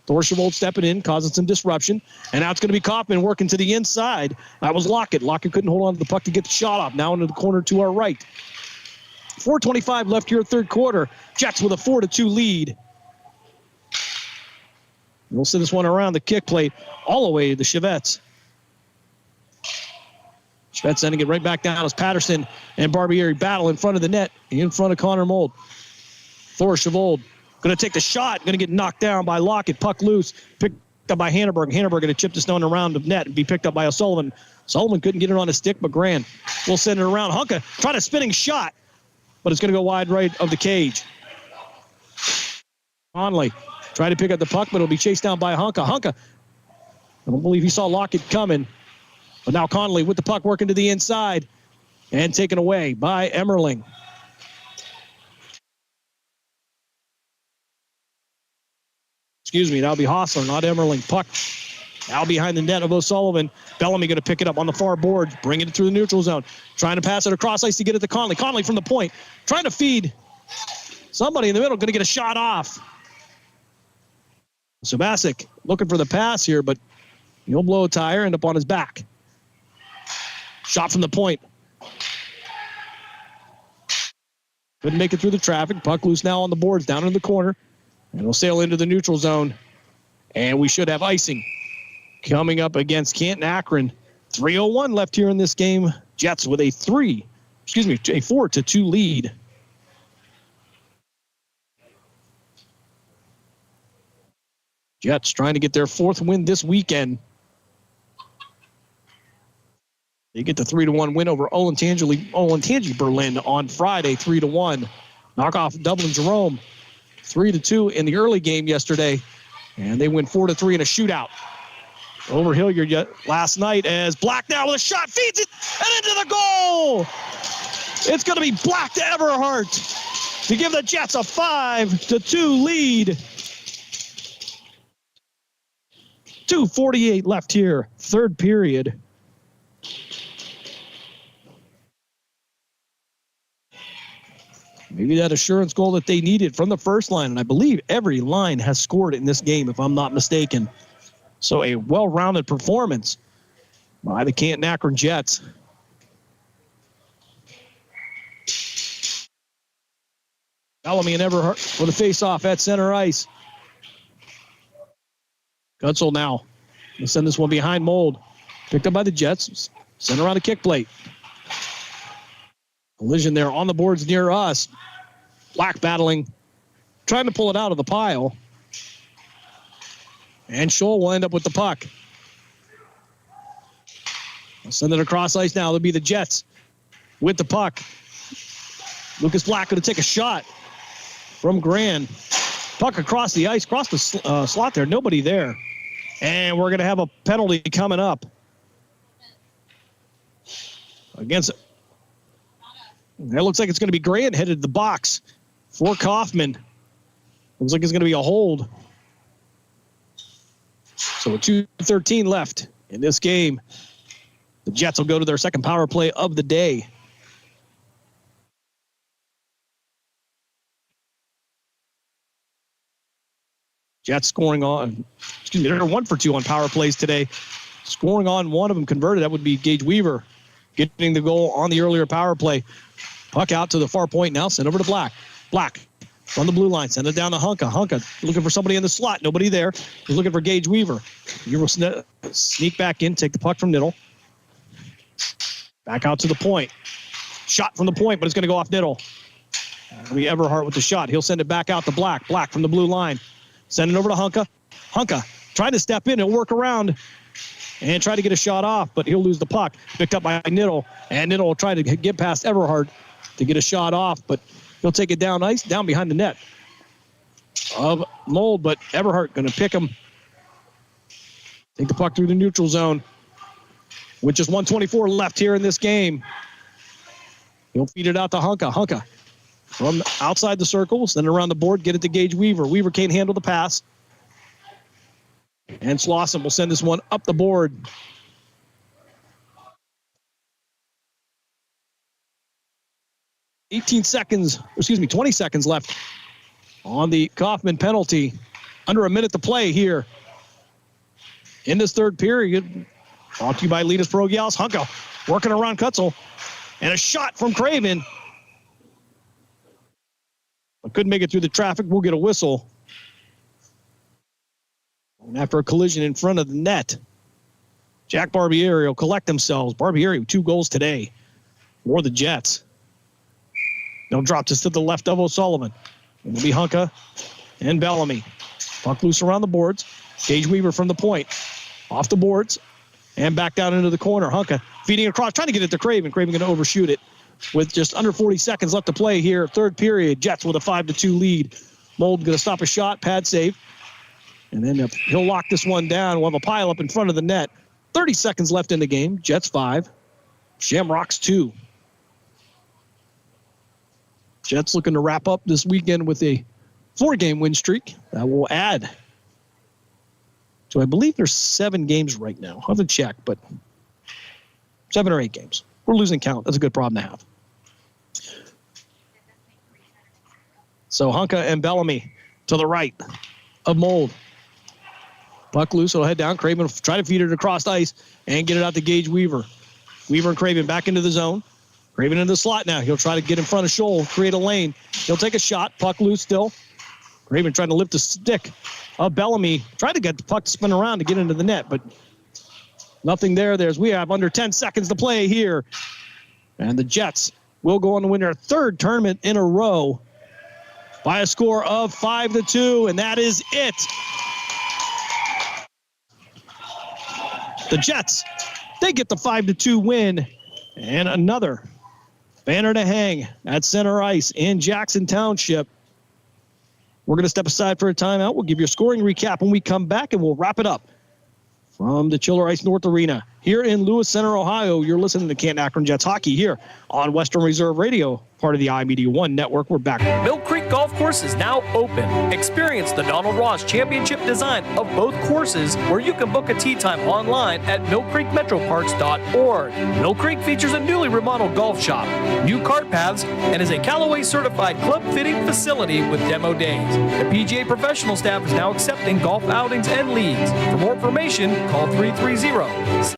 [SPEAKER 2] Thorshevold stepping in, causing some disruption. And now it's going to be Coffman working to the inside. That was Lockett. Lockett couldn't hold on to the puck to get the shot off. Now into the corner to our right. 4:25 left here, third quarter. Jets with a 4-2 lead. We'll send this one around the kick plate all the way to the Chivettes. Chivettes sending it right back down as Patterson and Barbieri battle in front of the net, in front of Connor Mold. Thorshevold going to take the shot, going to get knocked down by Lockett. Puck loose, picked up by Hannenberg. Hannenberg going to chip this one around the net and be picked up by O'Sullivan. Sullivan couldn't get it on a stick, but Grand will send it around. Hunka trying a spinning shot, but it's going to go wide right of the cage. Conley tried to pick up the puck, but it'll be chased down by Hunka. Hunka, I don't believe he saw Lockett coming. But now Conley with the puck working to the inside and taken away by Emmerling. Excuse me, that'll be Hostler, not Emmerling. Puck now behind the net of O'Sullivan. Bellamy going to pick it up on the far board, bringing it through the neutral zone. Trying to pass it across ice to get it to Conley. Conley from the point, trying to feed somebody in the middle, going to get a shot off. Subasic looking for the pass here, but he'll blow a tire, end up on his back. Shot from the point. Couldn't make it through the traffic. Puck loose now on the boards, down in the corner. And it'll sail into the neutral zone. And we should have icing coming up against Canton-Akron. 3:01 left here in this game. Jets with a 4-2 lead. Jets trying to get their fourth win this weekend. They get the 3-1 win over Olentangy Berlin on Friday, 3-1. Knock off Dublin Jerome, 3-2 in the early game yesterday, and they win 4-3 in a shootout. over Hilliard last night as Black now with a shot, feeds it, and into the goal. It's going to be Black to Everhart to give the Jets a 5-2 lead. 2:48 left here, third period. Maybe that assurance goal that they needed from the first line, and I believe every line has scored in this game, if I'm not mistaken. So a well-rounded performance by the Canton-Akron Jets. Bellamy and Everhart for the face-off at center ice. Gutzel now. We'll send this one behind Mold. Picked up by the Jets. Sent around the kick plate. Collision there on the boards near us. Black battling. Trying to pull it out of the pile. And Scholl will end up with the puck. I'll send it across ice now. It'll be the Jets with the puck. Lucas Black going to take a shot from Grand. Puck across the ice, across the slot there. Nobody there. And we're going to have a penalty coming up against it. It looks like it's going to be Grand headed to the box for Coffman. Looks like it's going to be a hold. So 2:13 left in this game. The Jets will go to their second power play of the day. Jets scoring on, they're 1 for 2 on power plays today. Scoring on one of them converted, that would be Gage Weaver getting the goal on the earlier power play. Puck out to the far point now, sent over to Black. Black on the blue line, send it down to Hunka. Hunka looking for somebody in the slot, nobody there. He's looking for Gage Weaver. Weaver will sneak back in, take the puck from Niddle. Back out to the point. Shot from the point, but it's going to go off Niddle. It'll be Everhart with the shot. He'll send it back out to Black. Black from the blue line. Send it over to Hunka. Hunka trying to step in and work around and try to get a shot off, but he'll lose the puck. Picked up by Niddle, and Niddle will try to get past Everhart to get a shot off, but he'll take it down ice, down behind the net of Mold, but Everhart going to pick him. Take the puck through the neutral zone with just 1:24 left here in this game. He'll feed it out to Hunka. Hunka from outside the circle, send it around the board, get it to Gage Weaver. Weaver can't handle the pass. And Slauson will send this one up the board. (20 seconds left on the Coffman penalty. Under a minute to play here in this third period. Brought to you by Linus Parogialis. Hunka working around Kutzel. And a shot from Craven. But couldn't make it through the traffic. We'll get a whistle. And after a collision in front of the net, Jack Barbieri will collect themselves. Barbieri with 2 goals today for the Jets. They'll drop this to the left of O'Sullivan. It'll be Hunka and Bellamy. Puck loose around the boards. Gage Weaver from the point. Off the boards and back down into the corner. Hunka feeding across, trying to get it to Craven. Craven going to overshoot it with just under 40 seconds left to play here. Third period, Jets with a 5-2 lead. Mold going to stop a shot, pad save. And then he'll lock this one down. We'll have a pile up in front of the net. 30 seconds left in the game. Jets 5, Shamrocks 2. Jets looking to wrap up this weekend with a 4-game win streak. That will add to, I believe there's 7 games right now. I'll have to check, but 7 or 8 games. We're losing count. That's a good problem to have. So Hunka and Bellamy to the right of Mold. Puck loose, it'll head down. Craven will try to feed it across ice and get it out to Gage Weaver. Weaver and Craven back into the zone. Craven in the slot now. He'll try to get in front of Scholl, create a lane. He'll take a shot. Puck loose still. Craven trying to lift the stick of Bellamy. Tried to get the puck to spin around to get into the net, but nothing there. We have under 10 seconds to play here. And the Jets will go on to win their 3rd tournament in a row by a score of 5-2, and that is it. The Jets, they get the 5-2 win, and another banner to hang at center ice in Jackson Township. We're going to step aside for a timeout. We'll give you a scoring recap when we come back, and we'll wrap it up from the Chiller Ice North Arena here in Lewis Center, Ohio. You're listening to Canton-Akron Jets hockey here on Western Reserve Radio, part of the iMedia One network. We're back.
[SPEAKER 5] Mill Creek Golf Course is now open. Experience the Donald Ross Championship design of both courses, where you can book a tee time online at millcreekmetroparks.org. Mill Creek features a newly remodeled golf shop, new cart paths, and is a Callaway certified club fitting facility with demo days. The PGA professional staff is now accepting golf outings and leagues. For more information, call 330-7112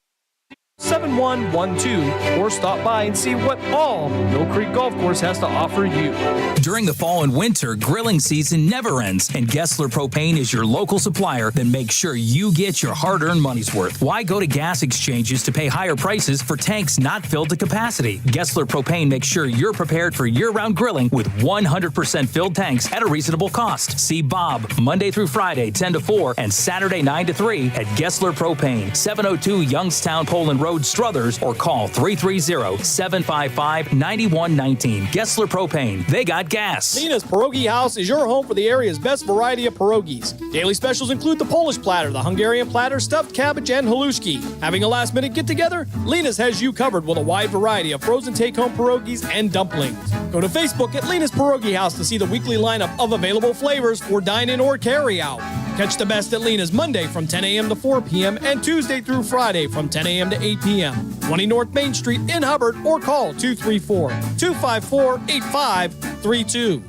[SPEAKER 5] or stop by and see what all Mill Creek Golf Course has to offer you.
[SPEAKER 8] During the fall and winter, grilling season never ends, and Gessler Propane is your local supplier that makes sure you get your hard-earned money's worth. Why go to gas exchanges to pay higher prices for tanks not filled to capacity? Gessler Propane makes sure you're prepared for year-round grilling with 100% filled tanks at a reasonable cost. See Bob Monday through Friday, 10 to 4, and Saturday, 9 to 3 at Gessler Propane, 702 Youngstown Poland Road, Struthers, or call 330-755-9119. Gessler Propane. They got gas.
[SPEAKER 6] Lena's Pierogi House is your home for the area's best variety of pierogies. Daily specials include the Polish platter, the Hungarian platter, stuffed cabbage, and halushki. Having a last-minute get-together? Lena's has you covered with a wide variety of frozen take-home pierogies and dumplings. Go to Facebook at Lena's Pierogi House to see the weekly lineup of available flavors for dine-in or carry-out. Catch the best at Lena's Monday from 10 a.m. to 4 p.m. and Tuesday through Friday from 10 a.m. to 8 p.m. 20 North Main Street in Hubbard, or call 234-254-8532.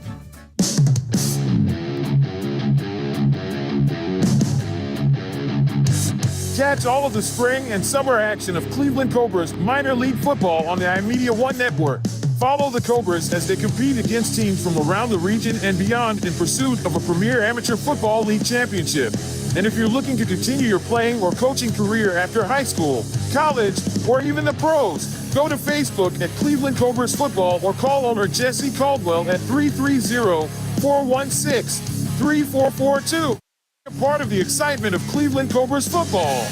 [SPEAKER 4] Catch all of the spring and summer action of Cleveland Cobras minor league football on the iMedia One network. Follow the Cobras as they compete against teams from around the region and beyond in pursuit of a premier amateur football league championship. And if you're looking to continue your playing or coaching career after high school, college, or even the pros, go to Facebook at Cleveland Cobras Football or call owner Jesse Caldwell at 330-416-3442. A part of the excitement of Cleveland Cobras football.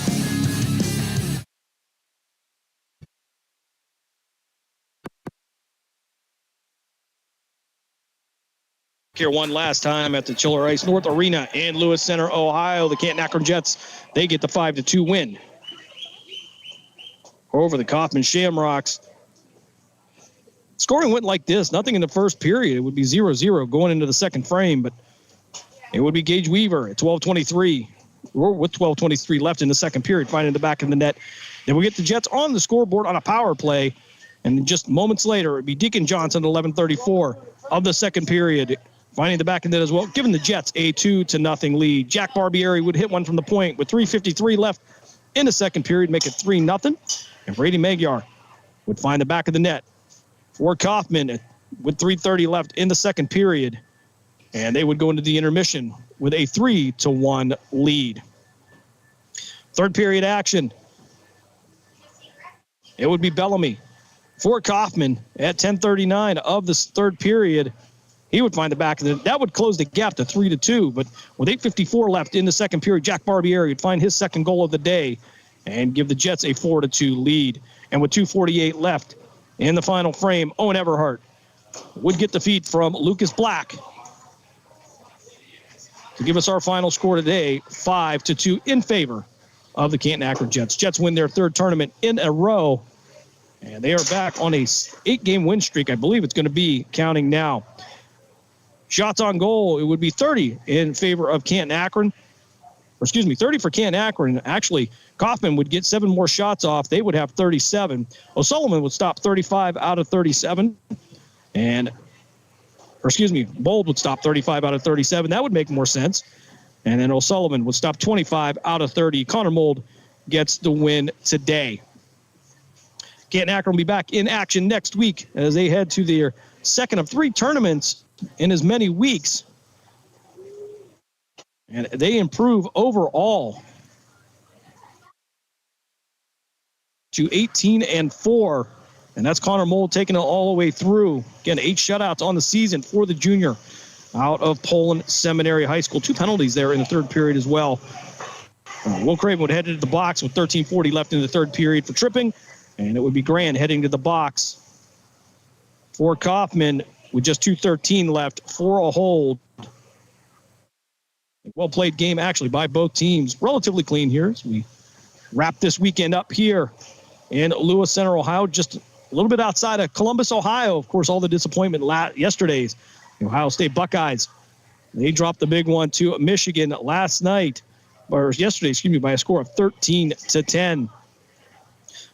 [SPEAKER 2] Here one last time at the Chiller Ice North Arena in Lewis Center, Ohio. The Canton-Akron Jets, they get the 5-2 win over the Coffman Shamrocks. Scoring went like this. Nothing in the first period. It would be 0-0 going into the second frame, but it would be Gage Weaver at 12:23, or with 12:23 left in the second period, finding the back of the net. Then we get the Jets on the scoreboard on a power play, and just moments later, it would be Deacon Johnson at 11:34 of the second period, finding the back of the net as well, giving the Jets a 2-0 lead. Jack Barbieri would hit one from the point with 3:53 left in the second period, make it 3-0. And Brady Magyar would find the back of the net for Coffman with 3:30 left in the second period. And they would go into the intermission with a 3-1 lead. Third period action. It would be Bellamy for Coffman at 10:39 of the third period. He would find the back of it. That would close the gap to 3-2. But with 8:54 left in the second period, Jack Barbieri would find his second goal of the day and give the Jets a 4-2 lead. And with 2:48 left in the final frame, Owen Everhart would get the feed from Lucas Black to give us our final score today, 5-2 in favor of the Canton-Akron Jets. Jets win their third tournament in a row, and they are back on a 8-game win streak. I believe it's going to be counting now. Shots on goal, it would be 30 in favor of Canton-Akron. 30 for Canton-Akron. Actually, Coffman would get 7 more shots off. They would have 37. O'Sullivan would stop 35 out of 37. Bold would stop 35 out of 37. That would make more sense. And then O'Sullivan would stop 25 out of 30. Connor Mold gets the win today. Canton-Akron will be back in action next week as they head to their second of 3 tournaments in as many weeks. And they improve overall to 18-4. And that's Connor Mold taking it all the way through. Again, 8 shutouts on the season for the junior out of Poland Seminary High School. 2 penalties there in the third period as well. Will Craven would head into the box with 13:40 left in the third period for tripping. And it would be Grand heading to the box for Coffman with just 2:13 left for a hold. Well-played game, actually, by both teams. Relatively clean here as we wrap this weekend up here in Lewis Center, Ohio, just a little bit outside of Columbus, Ohio. Of course, all the disappointment yesterday's Ohio State Buckeyes. They dropped the big one to Michigan yesterday, by a score of 13-10.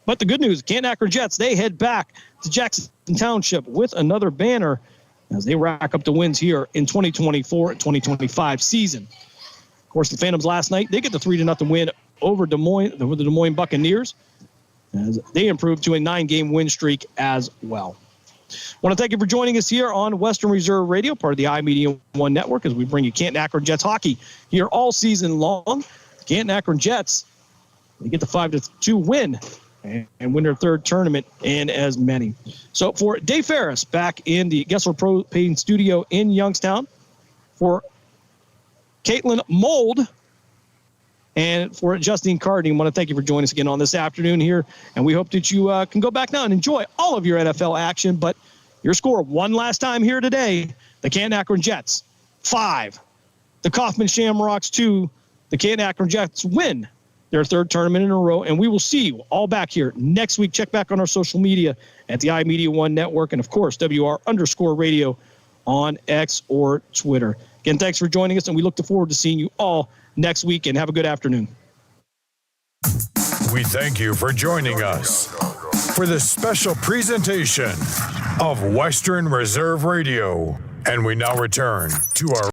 [SPEAKER 2] But the good news, Canton-Akron Jets, they head back to Jackson Township with another banner as they rack up the wins here in 2024 and 2025 season. Of course, the Phantoms last night, they get the 3-0 win over the Des Moines Buccaneers as they improved to a 9-game win streak as well. I want to thank you for joining us here on Western Reserve Radio, part of the iMedia One Network, as we bring you Canton-Akron Jets hockey here all season long. Canton-Akron Jets, they get the 5-2 win and win their third tournament in as many. So for Dave Ferris back in the Gessler Propane studio in Youngstown, for Caitlin Mold, and for Justine Cardney, I want to thank you for joining us again on this afternoon here. And we hope that you can go back now and enjoy all of your NFL action. But your score one last time here today, the Canton-Akron Jets 5. The Coffman Shamrocks 2. The Canton-Akron Jets win their third tournament in a row. And we will see you all back here next week. Check back on our social media at the iMedia One Network. And, of course, WR_radio on X or Twitter. Again, thanks for joining us. And we look forward to seeing you all next week, and have a good afternoon.
[SPEAKER 1] We thank you for joining us for this special presentation of Western Reserve Radio. And we now return to our